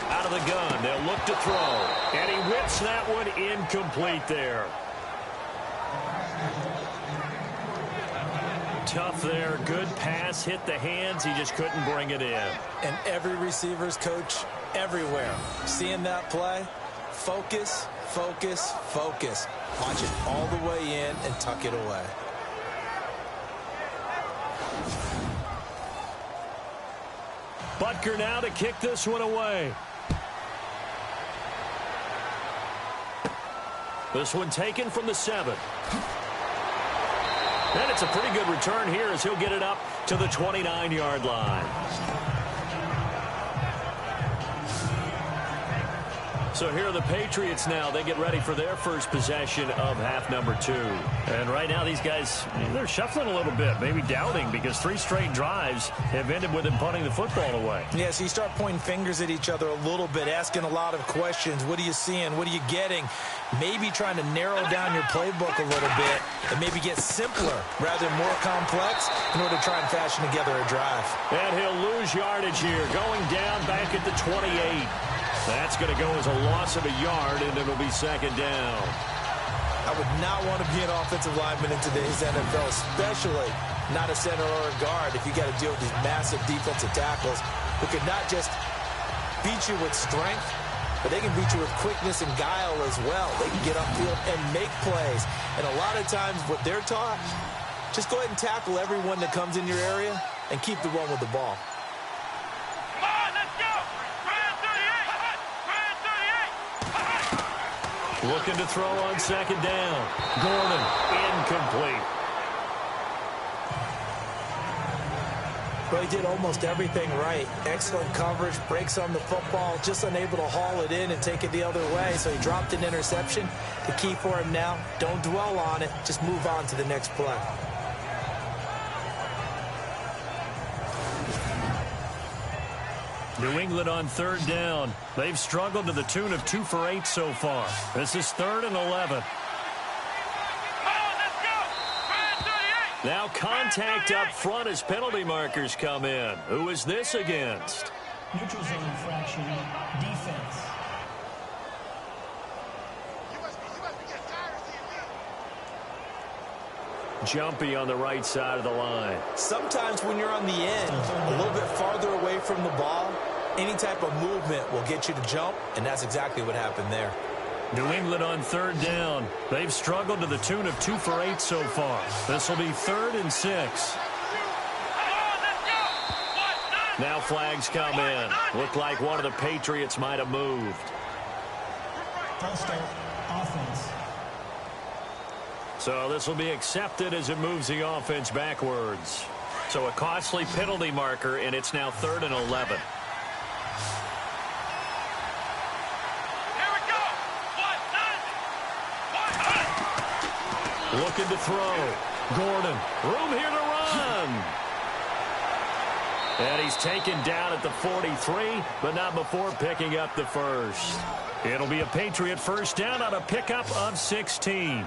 [SPEAKER 1] Out of the gun, they'll look to throw. And he whips that one incomplete there. Tough there. Good pass. Hit the hands. He just couldn't bring it in.
[SPEAKER 2] And every receiver's coach everywhere. Seeing that play, focus, focus, focus. Watch it all the way in and tuck it away.
[SPEAKER 1] Butker now to kick this one away. This one taken from the 7. And it's a pretty good return here as he'll get it up to the 29-yard line. So here are the Patriots now. They get ready for their first possession of half number 2. And right now these guys, they're shuffling a little bit, maybe doubting because 3 straight drives have ended with them punting the football away.
[SPEAKER 2] Yeah, so you start pointing fingers at each other a little bit, asking a lot of questions. What are you seeing? What are you getting? Maybe trying to narrow down your playbook a little bit and maybe get simpler rather than more complex in order to try and fashion together a drive.
[SPEAKER 1] And he'll lose yardage here, going down back at the 28. That's going to go as a loss of a yard, and it'll be second down.
[SPEAKER 2] I would not want to be an offensive lineman in today's NFL, especially not a center or a guard, if you got to deal with these massive defensive tackles who could not just beat you with strength, but they can beat you with quickness and guile as well. They can get upfield and make plays. And a lot of times what they're taught, just go ahead and tackle everyone that comes in your area and keep the one with the ball.
[SPEAKER 1] Looking to throw on second down. Gordon, incomplete.
[SPEAKER 2] Well, he did almost everything right. Excellent coverage, breaks on the football, just unable to haul it in and take it the other way, so he dropped an interception. The key for him now, don't dwell on it, just move on to the next play.
[SPEAKER 1] New England on third down. They've struggled to the tune of 2 for 8 so far. This is 3rd and 11. Now contact up front as penalty markers come in. Who is this against?
[SPEAKER 6] Neutral zone infraction, defense.
[SPEAKER 1] Jumpy on the right side of the line.
[SPEAKER 2] Sometimes when you're on the end, a little bit farther away from the ball, any type of movement will get you to jump, and that's exactly what happened there.
[SPEAKER 1] New England on third down. They've struggled to the tune of 2 for 8 so far. This will be 3rd and 6. Now flags come in. Look like one of the Patriots might have moved.
[SPEAKER 6] False start, offense.
[SPEAKER 1] So this will be accepted as it moves the offense backwards. So a costly penalty marker, and it's now 3rd and 11. Looking to throw. Gordon. Room here to run. And he's taken down at the 43, but not before picking up the first. It'll be a Patriot first down on a pickup of 16.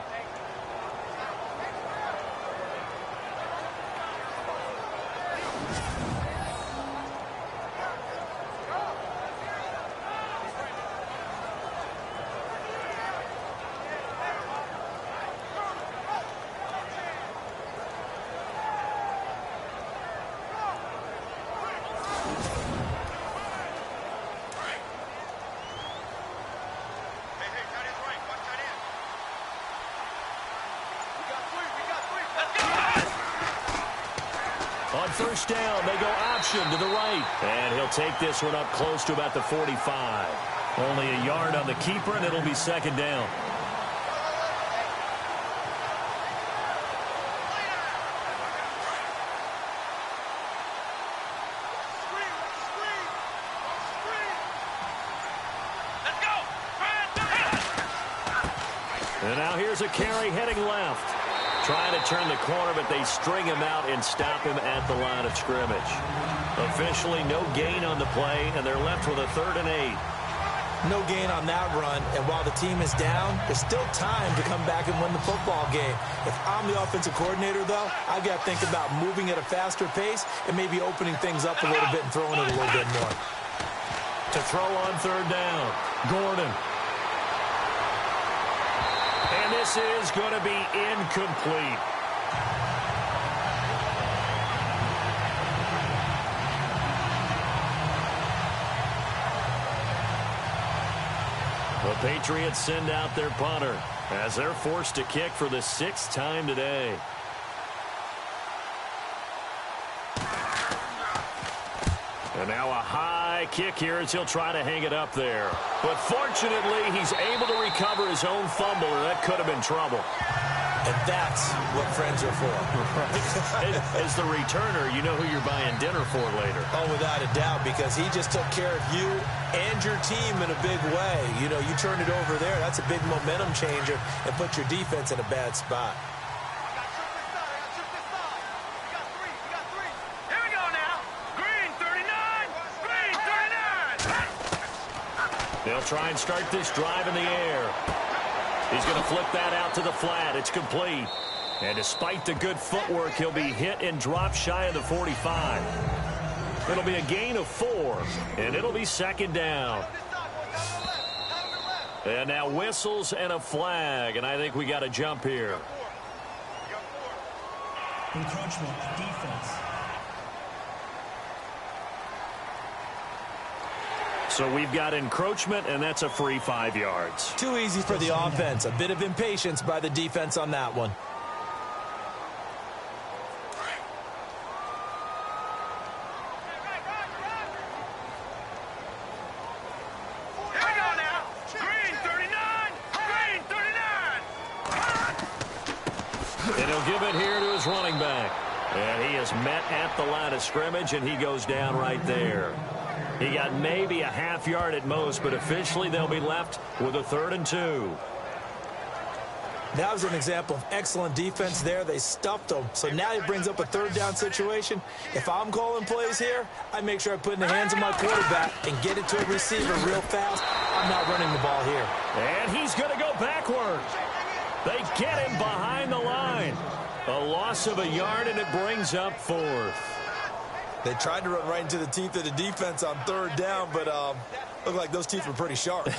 [SPEAKER 1] On first down, they go option to the right. And he'll take this one up close to about the 45. Only a yard on the keeper, and it'll be second down. And now here's a carry heading left. Trying to turn the corner, but they string him out and stop him at the line of scrimmage. Officially no gain on the play, and they're left with a 3rd and 8.
[SPEAKER 2] No gain on that run, and while the team is down, there's still time to come back and win the football game. If I'm the offensive coordinator, though, I've got to think about moving at a faster pace and maybe opening things up a little bit and throwing it a little bit more.
[SPEAKER 1] To throw on 3rd down, Gordon. And this is going to be incomplete. The Patriots send out their punter as they're forced to kick for the 6th time today. And now a high kick here as he'll try to hang it up there. But fortunately, he's able to recover his own fumble, and that could have been trouble.
[SPEAKER 2] And that's what friends are for.
[SPEAKER 1] Right. As the returner, you know who you're buying dinner for later.
[SPEAKER 2] Oh, without a doubt, because he just took care of you and your team in a big way. You know, you turn it over there, that's a big momentum changer and put your defense in a bad spot.
[SPEAKER 4] Here we go now. Green 39. Green 39.
[SPEAKER 1] They'll try and start this drive in the air. He's going to flip that out to the flat. It's complete. And despite the good footwork, he'll be hit and dropped shy of the 45. It'll be a gain of 4, and it'll be second down. And now whistles and a flag, and I think we got a jump here.
[SPEAKER 6] Encroachment, defense.
[SPEAKER 1] So we've got encroachment, and that's a free 5 yards.
[SPEAKER 2] Too easy for the offense. A bit of impatience by the defense on that one.
[SPEAKER 4] Here we go now. Green 39. Green 39.
[SPEAKER 1] And he'll give it here to his running back. And he is met at the line of scrimmage, and he goes down right there. He got maybe a half yard at most, but officially they'll be left with a 3rd and 2.
[SPEAKER 2] That was an example of excellent defense there. They stuffed him. So now he brings up a 3rd down situation. If I'm calling plays here, I make sure I put it in the hands of my quarterback and get it to a receiver real fast. I'm not running the ball here.
[SPEAKER 1] And he's going to go backward. They get him behind the line. A loss of a yard, and it brings up 4th.
[SPEAKER 2] They tried to run right into the teeth of the defense on 3rd down, but looked like those teeth were pretty sharp.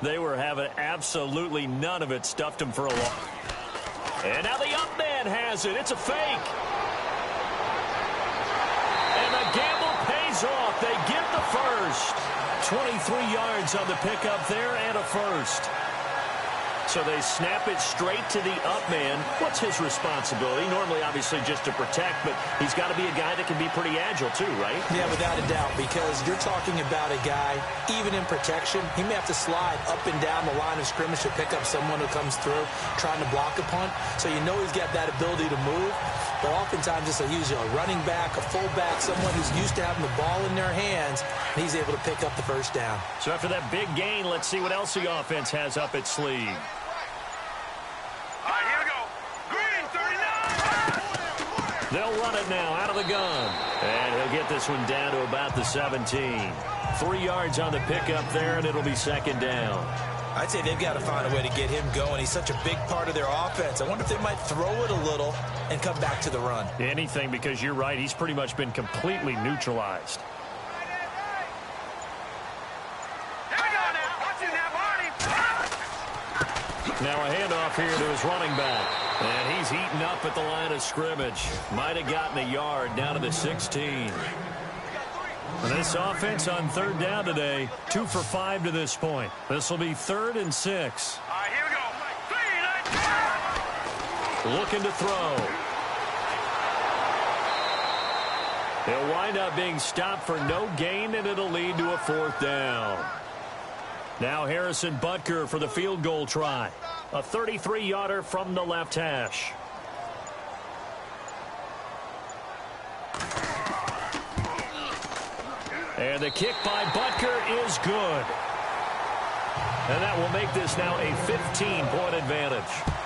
[SPEAKER 1] They were having absolutely none of it. Stuffed him for a long. And now the up man has it. It's a fake. And the gamble pays off. They get the first. 23 yards on the pickup there and a first. So they snap it straight to the up man. What's his responsibility? Normally, obviously, just to protect, but he's got to be a guy that can be pretty agile too, right?
[SPEAKER 2] Yeah, without a doubt, because you're talking about a guy, even in protection, he may have to slide up and down the line of scrimmage to pick up someone who comes through trying to block a punt. So you know he's got that ability to move. But oftentimes it's usually a running back, a fullback, someone who's used to having the ball in their hands, and he's able to pick up the first down.
[SPEAKER 1] So after that big gain, let's see what else the offense has up its sleeve.
[SPEAKER 4] Here we go. Green 39.
[SPEAKER 1] They'll run it now out of the gun. And he'll get this one down to about the 17. 3 yards on the pickup there, and it'll be second down.
[SPEAKER 2] I'd say they've got to find a way to get him going. He's such a big part of their offense. I wonder if they might throw it a little and come back to the run.
[SPEAKER 1] Anything, because you're right. He's pretty much been completely neutralized.
[SPEAKER 4] Here we go now. Watch it now, Barney.
[SPEAKER 1] Now a handoff here to his running back. And he's eaten up at the line of scrimmage. Might have gotten a yard down to the 16. And this offense on 3rd down today, 2 for 5 to this point. This will be 3rd and 6.
[SPEAKER 4] Here we go. 3, 9,
[SPEAKER 1] Looking to throw. He'll wind up being stopped for no gain, and it'll lead to a 4th down. Now Harrison Butker for the field goal try. A 33-yarder from the left hash. And the kick by Butker is good. And that will make this now a 15-point advantage.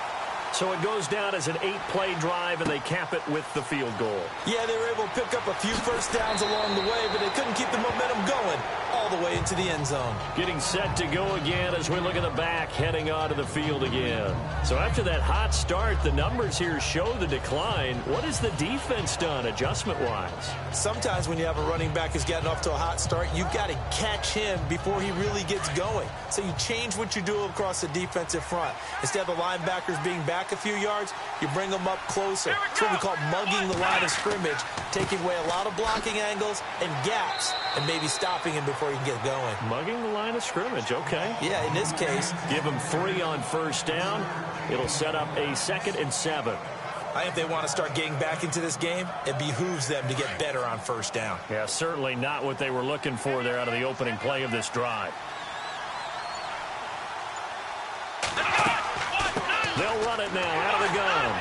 [SPEAKER 1] So it goes down as an 8-play drive, and they cap it with the field goal.
[SPEAKER 2] Yeah, they were able to pick up a few first downs along the way, but they couldn't keep the momentum going all the way into the end zone.
[SPEAKER 1] Getting set to go again as we look at the back, heading onto the field again. So after that hot start, the numbers here show the decline. What has the defense done adjustment-wise?
[SPEAKER 2] Sometimes when you have a running back who's getting off to a hot start, you've got to catch him before he really gets going. So you change what you do across the defensive front. Instead of the linebackers being back a few yards, you bring them up closer. It's what we call mugging the line of scrimmage, taking away a lot of blocking angles and gaps, and maybe stopping him before he can get going.
[SPEAKER 1] Mugging the line of scrimmage, okay.
[SPEAKER 2] Yeah, in this case,
[SPEAKER 1] give him 3 on first down. It'll set up a 2nd and 7.
[SPEAKER 2] I think they want to start getting back into this game. It behooves them to get better on first down.
[SPEAKER 1] Yeah, certainly not what they were looking for there out of the opening play of this drive. They'll run it now out of the gun.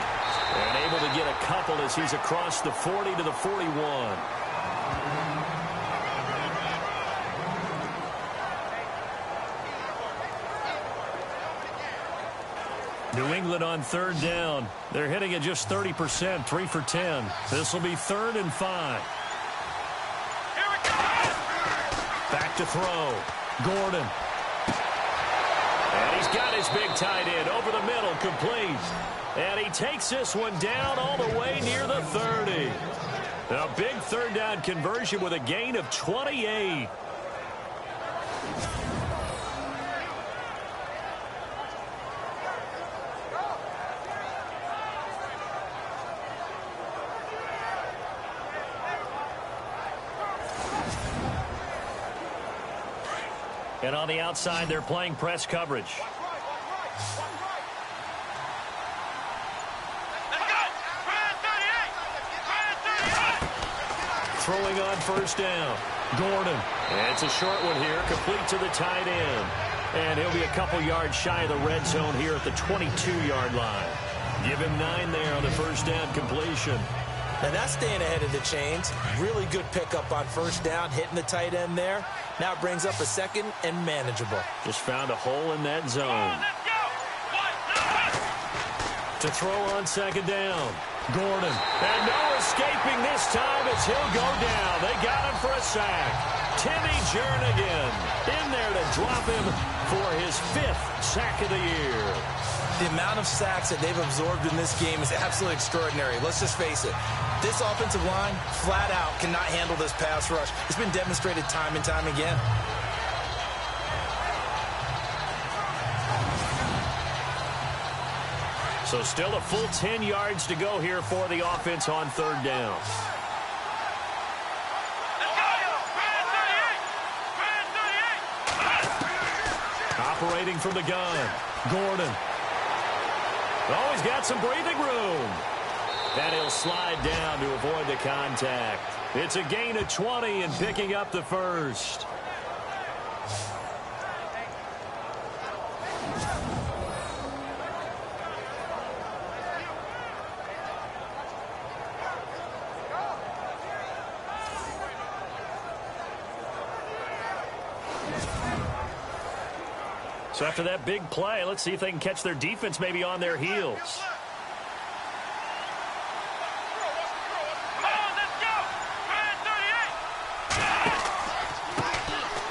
[SPEAKER 1] And able to get a couple as he's across the 40 to the 41. New England on 3rd down. They're hitting at just 30%, 3 for 10. This will be 3rd and 5. Back to throw. Gordon. And he's got his big tight end over the middle, complete. And he takes this one down all the way near the 30. A big 3rd down conversion with a gain of 28. And on the outside, they're playing press coverage. Throwing on first down. Gordon. And it's a short one here, complete to the tight end. And he'll be a couple yards shy of the red zone here at the 22-yard line. Give him 9 there on the first down completion.
[SPEAKER 2] And that's staying ahead of the chains. Really good pickup on first down, hitting the tight end there. Now it brings up a 2nd and manageable.
[SPEAKER 1] Just found a hole in that zone. To throw on 2nd down. Gordon. And no escaping this time as he'll go down. They got him for a sack. Timmy Jernigan in there to drop him for his 5th sack of the year.
[SPEAKER 2] The amount of sacks that they've absorbed in this game is absolutely extraordinary. Let's just face it. This offensive line, flat out, cannot handle this pass rush. It's been demonstrated time and time again.
[SPEAKER 1] So still a full 10 yards to go here for the offense on 3rd down. Operating from the gun. Gordon. Oh, he's got some breathing room. And he'll slide down to avoid the contact. It's a gain of 20 and picking up the 1st. So after that big play, let's see if they can catch their defense maybe on their heels.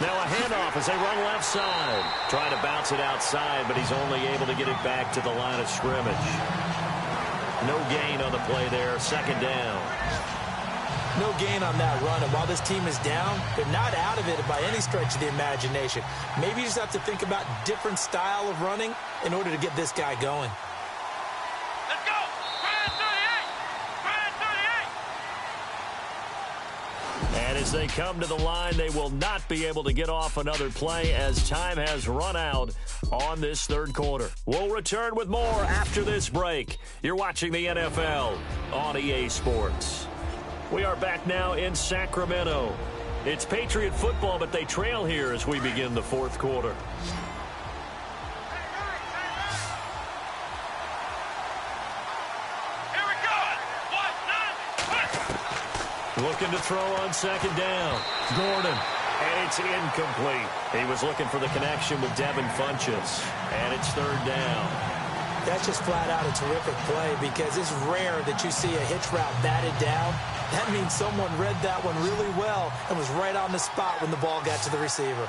[SPEAKER 1] Now a handoff as they run left side. Trying to bounce it outside, but he's only able to get it back to the line of scrimmage. No gain on the play there, 2nd down.
[SPEAKER 2] No gain on that run, and while this team is down, they're not out of it by any stretch of the imagination. Maybe you just have to think about different style of running in order to get this guy going.
[SPEAKER 4] Let's go! Brand 38!
[SPEAKER 1] And as they come to the line, they will not be able to get off another play as time has run out on this 3rd quarter. We'll return with more after this break. You're watching the NFL on EA Sports. We are back now in Sacramento. It's Patriot football, but they trail here as we begin the fourth quarter.
[SPEAKER 4] Here we go.
[SPEAKER 1] Looking to throw on second down. Gordon. And it's incomplete. He was looking for the connection with Devin Funchess. And it's third down.
[SPEAKER 2] That's just flat out a terrific play because it's rare that you see a hitch route batted down. That means someone read that one really well and was right on the spot when the ball got to the receiver.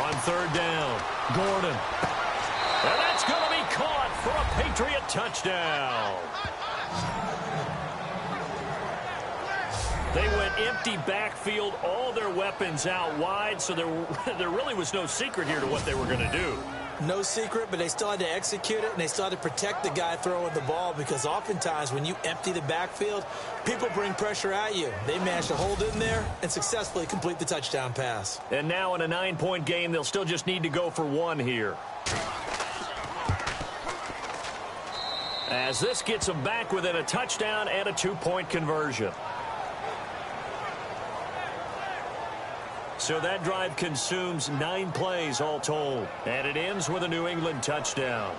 [SPEAKER 1] On third down, Gordon. And that's going to be caught for a Patriot touchdown. They went empty backfield, all their weapons out wide, so there really was no secret here to what they were going to do.
[SPEAKER 2] No secret, but they still had to execute it, and they still had to protect the guy throwing the ball because oftentimes when you empty the backfield, people bring pressure at you. They managed to hold in there and successfully complete the touchdown pass.
[SPEAKER 1] And now in a 9-point game, they'll still just need to go for one here. As this gets them back within a touchdown and a 2-point conversion. So that drive consumes 9 plays all told. And it ends with a New England touchdown.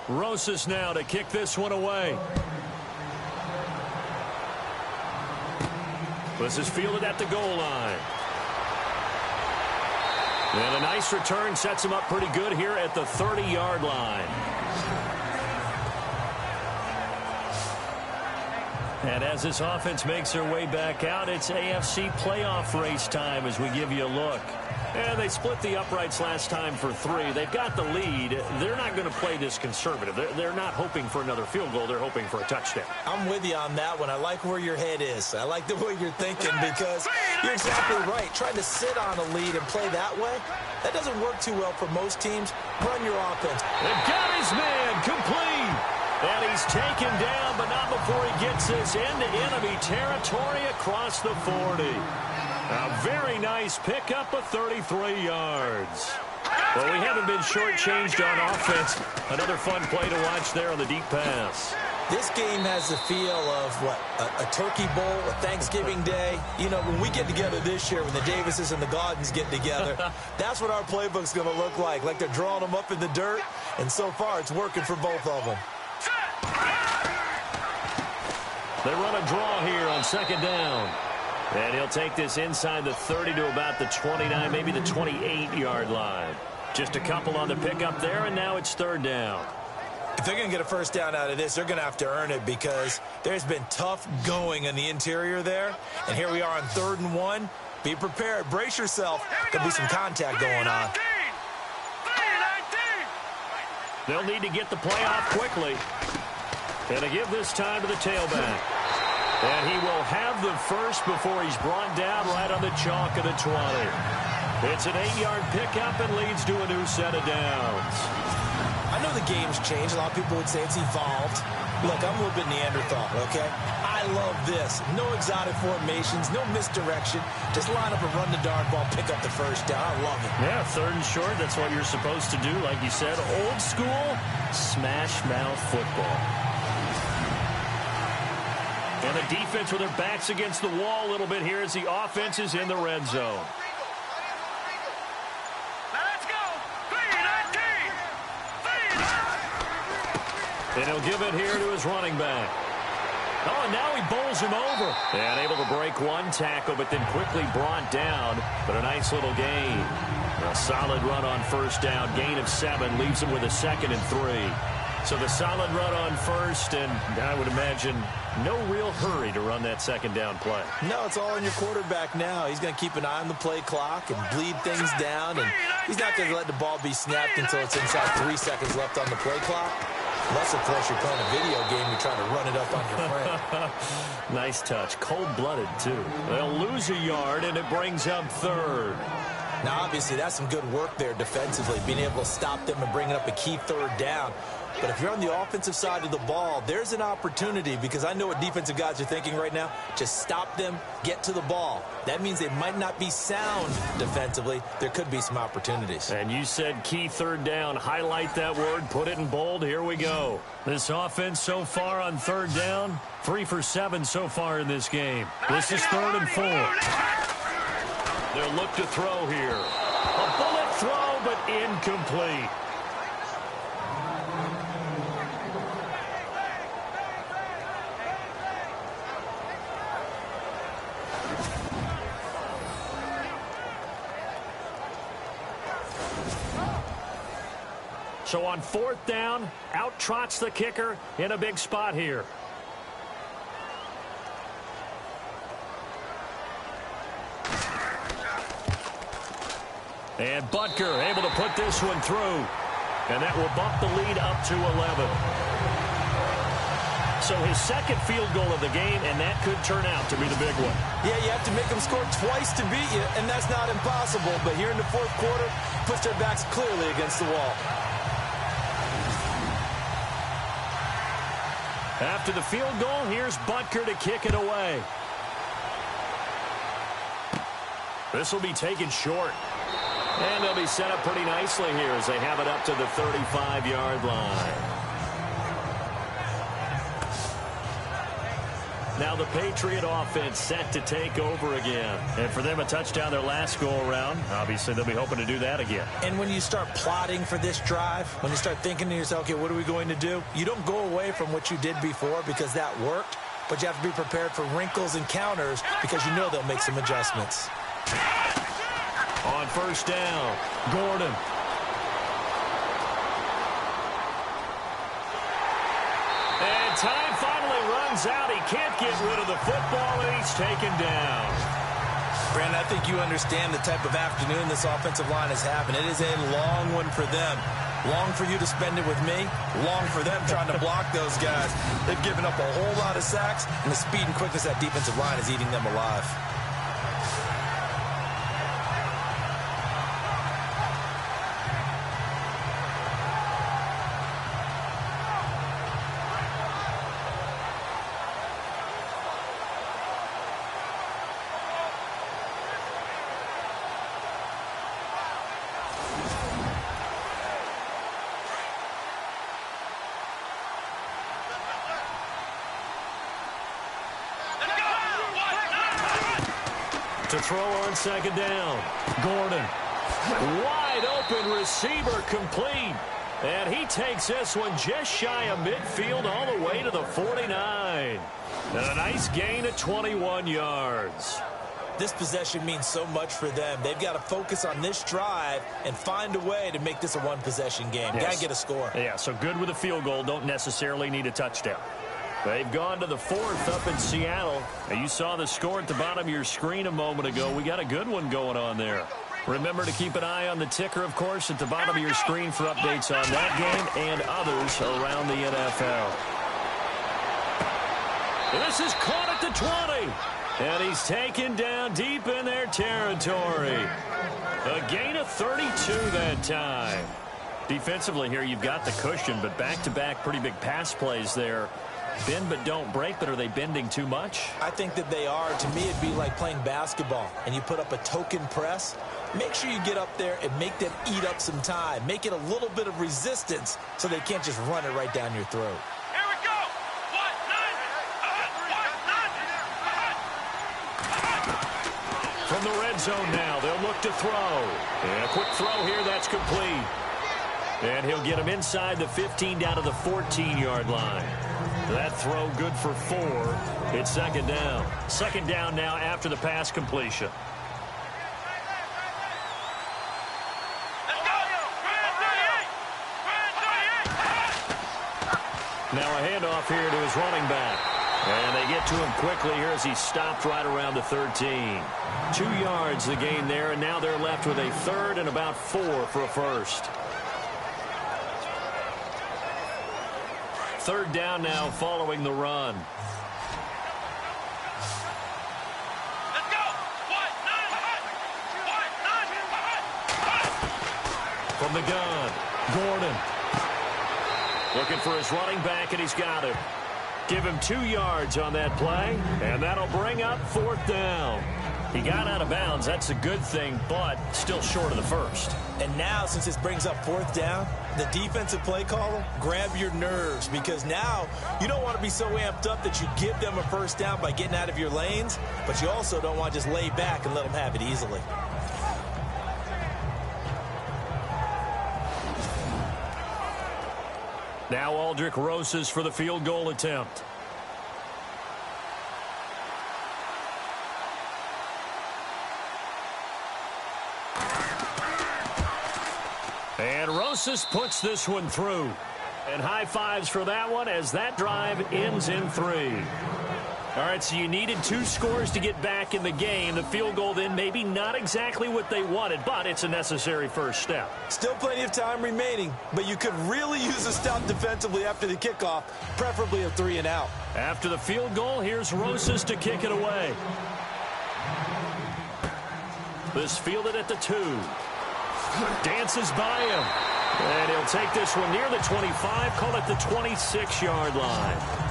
[SPEAKER 1] Rosas now to kick this one away. This is fielded at the goal line. And a nice return sets him up pretty good here at the 30-yard line. And as this offense makes their way back out, it's AFC playoff race time as we give you a look. And they split the uprights last time for 3. They've got the lead. They're not going to play this conservative. They're not hoping for another field goal. They're hoping for a touchdown.
[SPEAKER 2] I'm with you on that one. I like where your head is. I like the way you're thinking because you're exactly right. Trying to sit on a lead and play that way, that doesn't work too well for most teams. Run your offense.
[SPEAKER 1] They've got his man complete. And he's taken down, but not before he gets this into enemy territory across the 40. A very nice pickup of 33 yards. Well, we haven't been shortchanged on offense. Another fun play to watch there on the deep pass.
[SPEAKER 2] This game has the feel of, what, a turkey bowl, a Thanksgiving day. You know, when we get together this year, when the Davises and the Gaudens get together, that's what our playbook's going to look like they're drawing them up in the dirt, and so far it's working for both of them.
[SPEAKER 1] They run a draw here on second down. And he'll take this inside the 30 to about the 29, maybe the 28-yard line. Just a couple on the pickup there, and now it's third down.
[SPEAKER 2] If they're going to get a first down out of this, they're going to have to earn it because there's been tough going in the interior there. And here we are on 3rd and 1. Be prepared. Brace yourself. There'll be some contact going on.
[SPEAKER 1] They'll need to get the play off quickly. And to give this time to the tailback. And he will have the first before he's brought down right on the chalk of the 20. It's an 8-yard pickup and leads to a new set of downs.
[SPEAKER 2] I know the game's changed. A lot of people would say it's evolved. Look, I'm a little bit Neanderthal, okay? I love this. No exotic formations, no misdirection. Just line up and run the darn ball, pick up the first down. I love it.
[SPEAKER 1] Yeah, 3rd and short, that's what you're supposed to do. Like you said, old school, smash mouth football. And the defense with their backs against the wall a little bit here as the offense is in the red zone.
[SPEAKER 4] Let's go. 3-19.
[SPEAKER 1] And he'll give it here to his running back. Oh, and now he bowls him over. And able to break one tackle, but then quickly brought down. But a nice little gain. A solid run on first down. Gain of 7 leaves him with a 2nd and 3. So the solid run on first, and I would imagine no real hurry to run that second down play.
[SPEAKER 2] No, it's all on your quarterback now. He's going to keep an eye on the play clock and bleed things down, and he's not going to let the ball be snapped until it's inside 3 seconds left on the play clock. Unless, of course, you're playing a video game, you're trying to run it up on your friend.
[SPEAKER 1] Nice touch. Cold-blooded, too. They'll lose a yard, and it brings up 3rd.
[SPEAKER 2] Now, obviously, that's some good work there defensively, being able to stop them and bringing up a key third down. But if you're on the offensive side of the ball, there's an opportunity, because I know what defensive guys are thinking right now. Just stop them, get to the ball. That means they might not be sound defensively. There could be some opportunities.
[SPEAKER 1] And you said key third down. Highlight that word, put it in bold. Here we go. This offense so far on third down, 3 for 7 so far in this game. This is 3rd and 4. They'll look to throw here. A bullet throw, but incomplete. So on 4th down, out trots the kicker in a big spot here. And Butker able to put this one through. And that will bump the lead up to 11. So his second field goal of the game, and that could turn out to be the big one.
[SPEAKER 2] Yeah, you have to make them score twice to beat you, and that's not impossible. But here in the 4th quarter, puts their backs clearly against the wall.
[SPEAKER 1] After the field goal, here's Butker to kick it away. This will be taken short. And they'll be set up pretty nicely here as they have it up to the 35-yard line. Now the Patriot offense set to take over again. And for them, a touchdown their last go-around. Obviously, they'll be hoping to do that again.
[SPEAKER 2] And when you start plotting for this drive, when you start thinking to yourself, okay, what are we going to do? You don't go away from what you did before because that worked, but you have to be prepared for wrinkles and counters because you know they'll make some adjustments.
[SPEAKER 1] On 1st down, Gordon. And time finally runs out. He can't get rid of the football, and he's taken down.
[SPEAKER 2] Brandon, I think you understand the type of afternoon this offensive line is having. It is a long one for them. Long for you to spend it with me. Long for them trying to block those guys. They've given up a whole lot of sacks, and the speed and quickness of that defensive line is eating them alive.
[SPEAKER 1] To throw on 2nd down, Gordon. Wide open receiver complete. And he takes this one just shy of midfield all the way to the 49. And a nice gain of 21 yards.
[SPEAKER 2] This possession means so much for them. They've got to focus on this drive and find a way to make this a one-possession game.
[SPEAKER 1] Yes.
[SPEAKER 2] Got to get a score.
[SPEAKER 1] Yeah, so good with a field goal. Don't necessarily need a touchdown. They've gone to the 4th up in Seattle. And you saw the score at the bottom of your screen a moment ago. We got a good one going on there. Remember to keep an eye on the ticker, of course, at the bottom of your screen for updates on that game and others around the NFL. This is caught at the 20. And he's taken down deep in their territory. A gain of 32 that time. Defensively here, you've got the cushion, but back-to-back pretty big pass plays there. Bend but don't break, but are they bending too much?
[SPEAKER 2] I think that they are. To me, it'd be like playing basketball, and you put up a token press. Make sure you get up there and make them eat up some time. Make it a little bit of resistance so they can't just run it right down your throat.
[SPEAKER 4] Here we go.
[SPEAKER 1] From the red zone now, they'll look to throw. And a quick throw here, that's complete. And he'll get him inside the 15 down to the 14-yard line. That throw good for 4. It's 2nd down. 2nd down now after the pass completion. Now a handoff here to his running back. And they get to him quickly here as he stopped right around the 13. 2 yards the gain there, and now they're left with a 3rd and about 4 for a first. 3rd down now following the run. From the gun, Gordon. Looking for his running back, and he's got him. Give him 2 yards on that play, and that'll bring up 4th down. He got out of bounds. That's a good thing, but still short of the first.
[SPEAKER 2] And now, since this brings up 4th down, the defensive play caller, grab your nerves, because now you don't want to be so amped up that you give them a first down by getting out of your lanes, but you also don't want to just lay back and let them have it easily.
[SPEAKER 1] Now Aldrick Rosas for the field goal attempt. And Rosas puts this one through. And high fives for that one as that drive ends in 3. All right, so you needed 2 scores to get back in the game. The field goal then maybe not exactly what they wanted, but it's a necessary first step.
[SPEAKER 2] Still plenty of time remaining, but you could really use a stop defensively after the kickoff, preferably a 3 and out.
[SPEAKER 1] After the field goal, here's Rosas to kick it away. This fielded at the 2. Dances by him. And he'll take this one near the 25, call it the 26-yard line.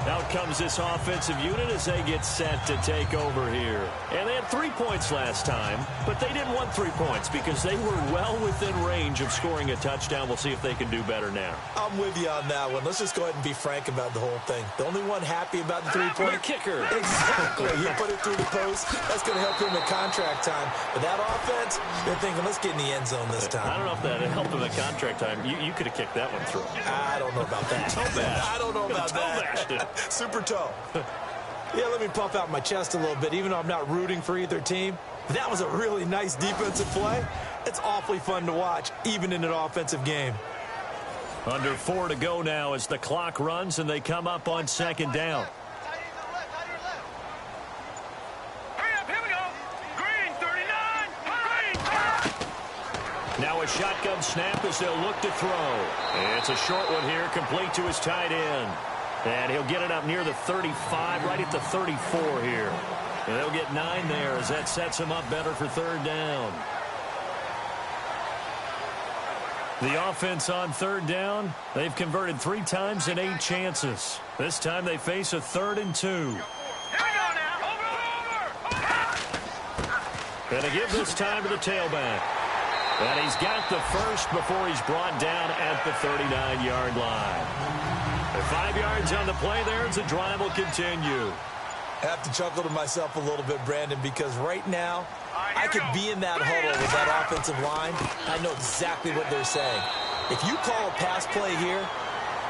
[SPEAKER 1] Out comes this offensive unit as they get set to take over here. And they had 3 points last time, but they didn't want 3 points because they were well within range of scoring a touchdown. We'll see if they can do better now.
[SPEAKER 2] I'm with you on that one. Let's just go ahead and be frank about the whole thing. The only one happy about the 3-point
[SPEAKER 1] kicker.
[SPEAKER 2] Exactly. He put it through the post. That's going to help him at contract time. But that offense, they're thinking, let's get in the end zone this time.
[SPEAKER 1] I don't know if that helped him at contract time. You could have kicked that one through.
[SPEAKER 2] I don't know about that.
[SPEAKER 1] Toe bash.
[SPEAKER 2] I don't know about that. Super toe. Yeah, let me puff out my chest a little bit, even though I'm not rooting for either team. That was a really nice defensive play. It's awfully fun to watch, even in an offensive game.
[SPEAKER 1] Under 4 to go now as the clock runs and they come up on 2nd down.
[SPEAKER 4] Hurry up, here we go. Green, 39. Green.
[SPEAKER 1] Now a shotgun snap as they'll look to throw. It's a short one here, complete to his tight end. And he'll get it up near the 35, right at the 34 here. And they'll get 9 there as that sets him up better for 3rd down. The offense on 3rd down, they've converted 3 times in 8 chances. This time they face a 3rd and 2.
[SPEAKER 4] Here we go now. Over.
[SPEAKER 1] And a give this time to the tailback. And he's got the first before he's brought down at the 39-yard line. 5 yards on the play there as the drive will continue.
[SPEAKER 2] I have to chuckle to myself a little bit, Brandon, because right now I could be in that huddle with that offensive line. I know exactly what they're saying. If you call a pass play here,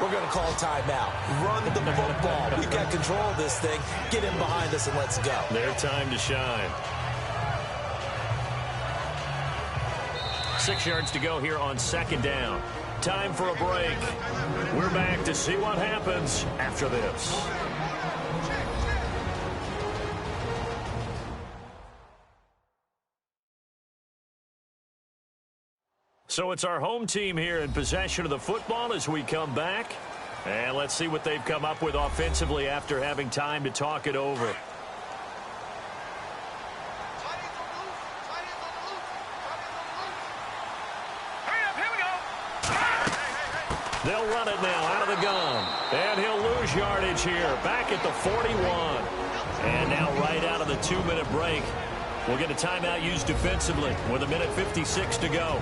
[SPEAKER 2] we're going to call a timeout. Run the football. We've got control of this thing. Get in behind us and let's go.
[SPEAKER 1] Their time to shine. 6 yards to go here on 2nd down. Time for a break. We're back to see what happens after this. So it's our home team here in possession of the football as we come back. And let's see what they've come up with offensively after having time to talk it over. They'll run it now out of the gun. And he'll lose yardage here. Back at the 41. And now right out of the 2-minute break. We'll get a timeout used defensively with 1:56 to go.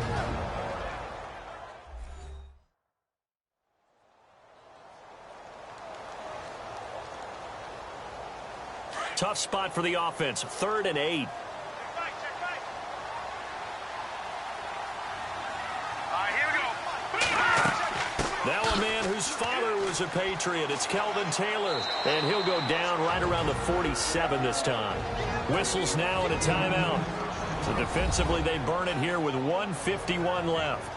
[SPEAKER 1] Tough spot for the offense. 3rd and 8. Now a man whose father was a Patriot. It's Kelvin Taylor. And he'll go down right around the 47 this time. Whistles now and a timeout. So defensively they burn it here with 1:51 left.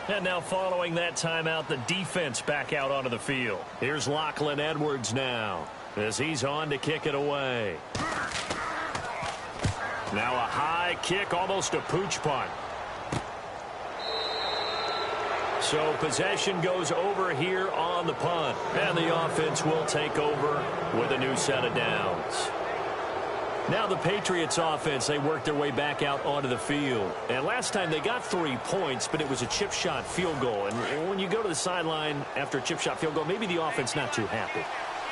[SPEAKER 1] And now following that timeout, the defense back out onto the field. Here's Lachlan Edwards now as he's on to kick it away. Now a high kick, almost a pooch punt. So possession goes over here on the punt. And the offense will take over with a new set of downs. Now the Patriots offense, they worked their way back out onto the field. And last time they got 3 points, but it was a chip shot field goal. And when you go to the sideline after a chip shot field goal, maybe the offense not too happy.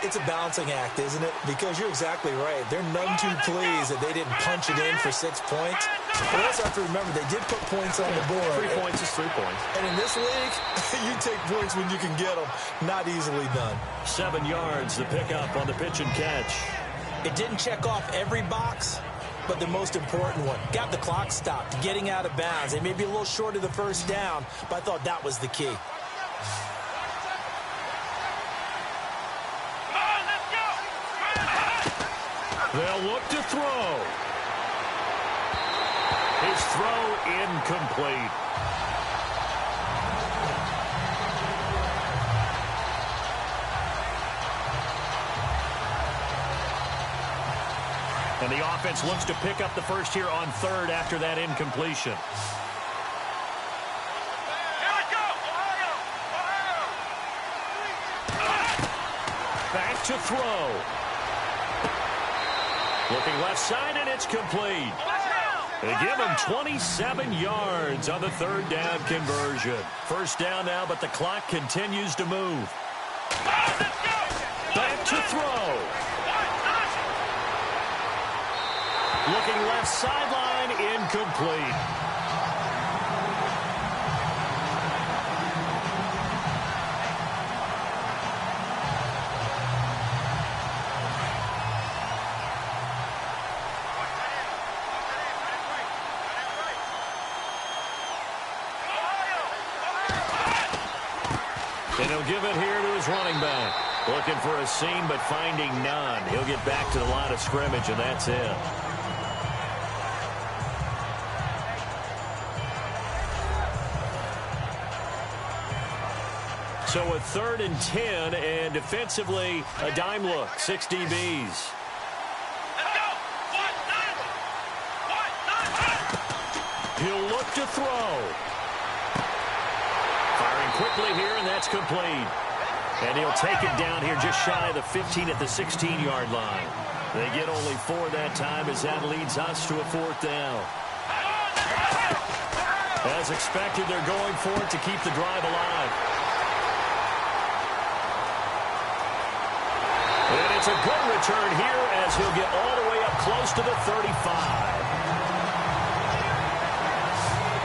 [SPEAKER 2] It's a balancing act, isn't it? Because you're exactly right. They're none too pleased that they didn't punch it in for 6 points. But also have to remember, they did put points on the board.
[SPEAKER 1] 3 points is 3 points.
[SPEAKER 2] And in this league, you take points when you can get them. Not easily done.
[SPEAKER 1] 7 yards, the pickup on the pitch and catch.
[SPEAKER 2] It didn't check off every box, but the most important one. Got the clock stopped, getting out of bounds. They may be a little short of the first down, but I thought that was the key.
[SPEAKER 1] They'll look to throw. His throw incomplete. And the offense looks to pick up the first here on 3rd after that incompletion. Back to throw. Looking left side, and it's complete. They give him 27 yards on the 3rd down conversion. First down now, but the clock continues to move. Back to throw. Looking left sideline, incomplete. And he'll give it here to his running back. Looking for a seam, but finding none. He'll get back to the line of scrimmage, and that's it. So a 3rd and 10, and defensively, a dime look. 6 DBs. He'll look to throw. Firing quickly here, and that's complete. And he'll take it down here just shy of the 15 at the 16-yard line. They get only 4 that time as that leads us to a 4th down. As expected, they're going for it to keep the drive alive. And it's a good return here as he'll get all the way up close to the 35.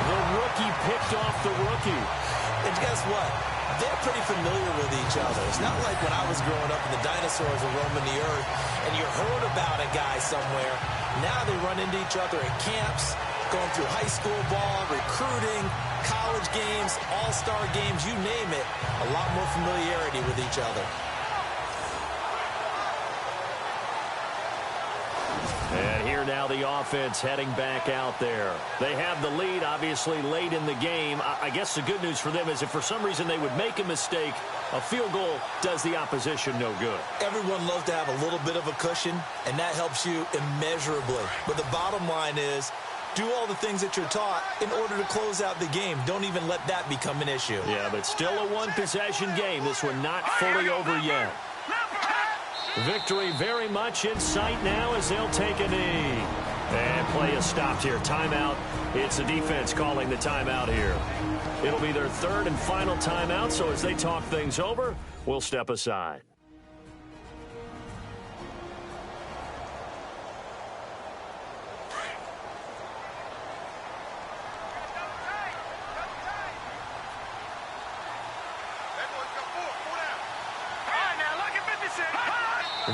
[SPEAKER 1] The rookie picked off the rookie.
[SPEAKER 2] And guess what? They're pretty familiar with each other. It's not like when I was growing up and the dinosaurs were roaming the earth and you heard about a guy somewhere. Now they run into each other at camps, going through high school ball, recruiting, college games, all-star games, you name it. A lot more familiarity with each other.
[SPEAKER 1] And here now the offense heading back out there. They have the lead, obviously, late in the game. I guess the good news for them is if for some reason they would make a mistake, a field goal does the opposition no good.
[SPEAKER 2] Everyone loves to have a little bit of a cushion, and that helps you immeasurably. But the bottom line is, do all the things that you're taught in order to close out the game. Don't even let that become an issue.
[SPEAKER 1] Yeah, but still a one-possession game. This one not fully over yet. Victory very much in sight now as they'll take a knee. And play is stopped here. Timeout. It's the defense calling the timeout here. It'll be their 3rd and final timeout, so as they talk things over, we'll step aside.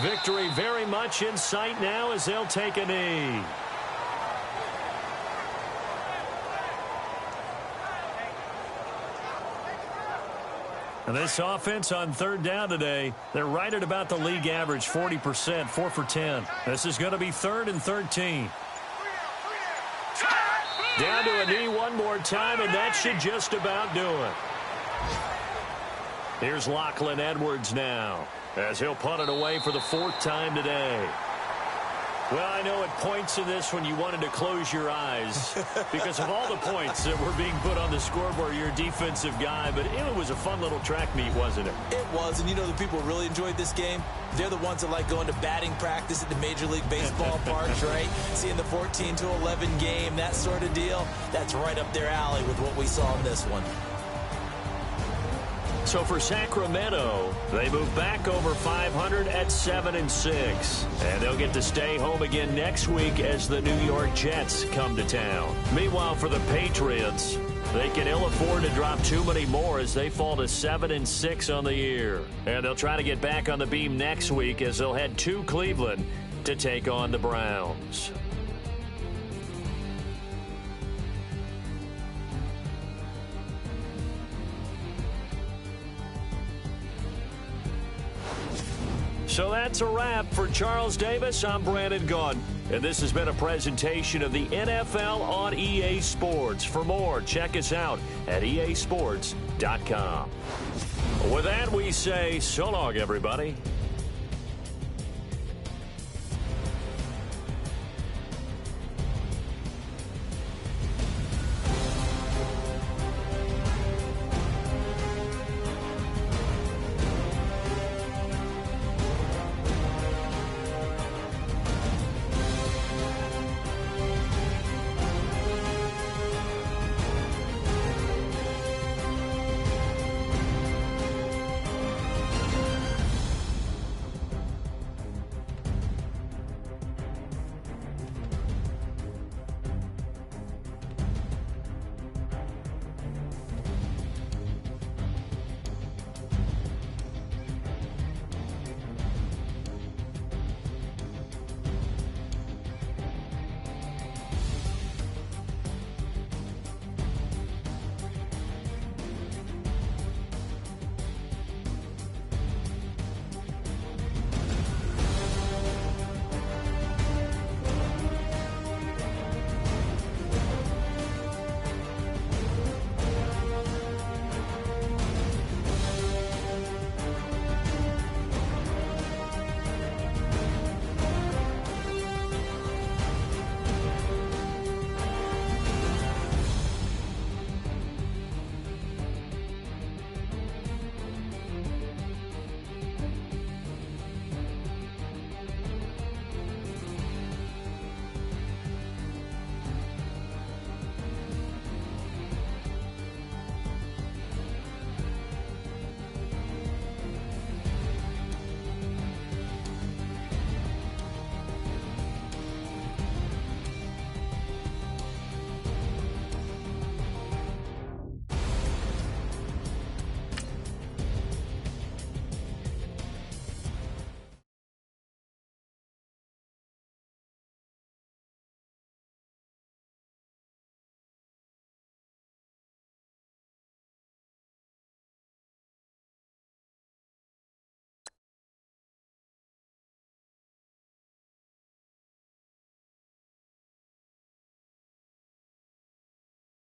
[SPEAKER 1] Victory very much in sight now as they'll take a knee. And this offense on 3rd down today, they're right at about the league average, 40%, 4 for 10. This is going to be 3rd and 13. Down to a knee one more time, and that should just about do it. Here's Lachlan Edwards now, as he'll punt it away for the 4th time today. Well, I know at points in this when you wanted to close your eyes because of all the points that were being put on the scoreboard. You're a defensive guy, but it was a fun little track meet, wasn't it?
[SPEAKER 2] It was, and you know the people who really enjoyed this game? They're the ones that like going to batting practice at the Major League Baseball parks, right? Seeing the 14-11 game, that sort of deal. That's right up their alley with what we saw in this one.
[SPEAKER 1] So for Sacramento, they move back over 500 at 7-6. And they'll get to stay home again next week as the New York Jets come to town. Meanwhile, for the Patriots, they can ill afford to drop too many more as they fall to 7-6 on the year. And they'll try to get back on the beam next week as they'll head to Cleveland to take on the Browns. So that's a wrap. For Charles Davis, I'm Brandon Gaudin. And this has been a presentation of the NFL on EA Sports. For more, check us out at easports.com. With that, we say so long, everybody.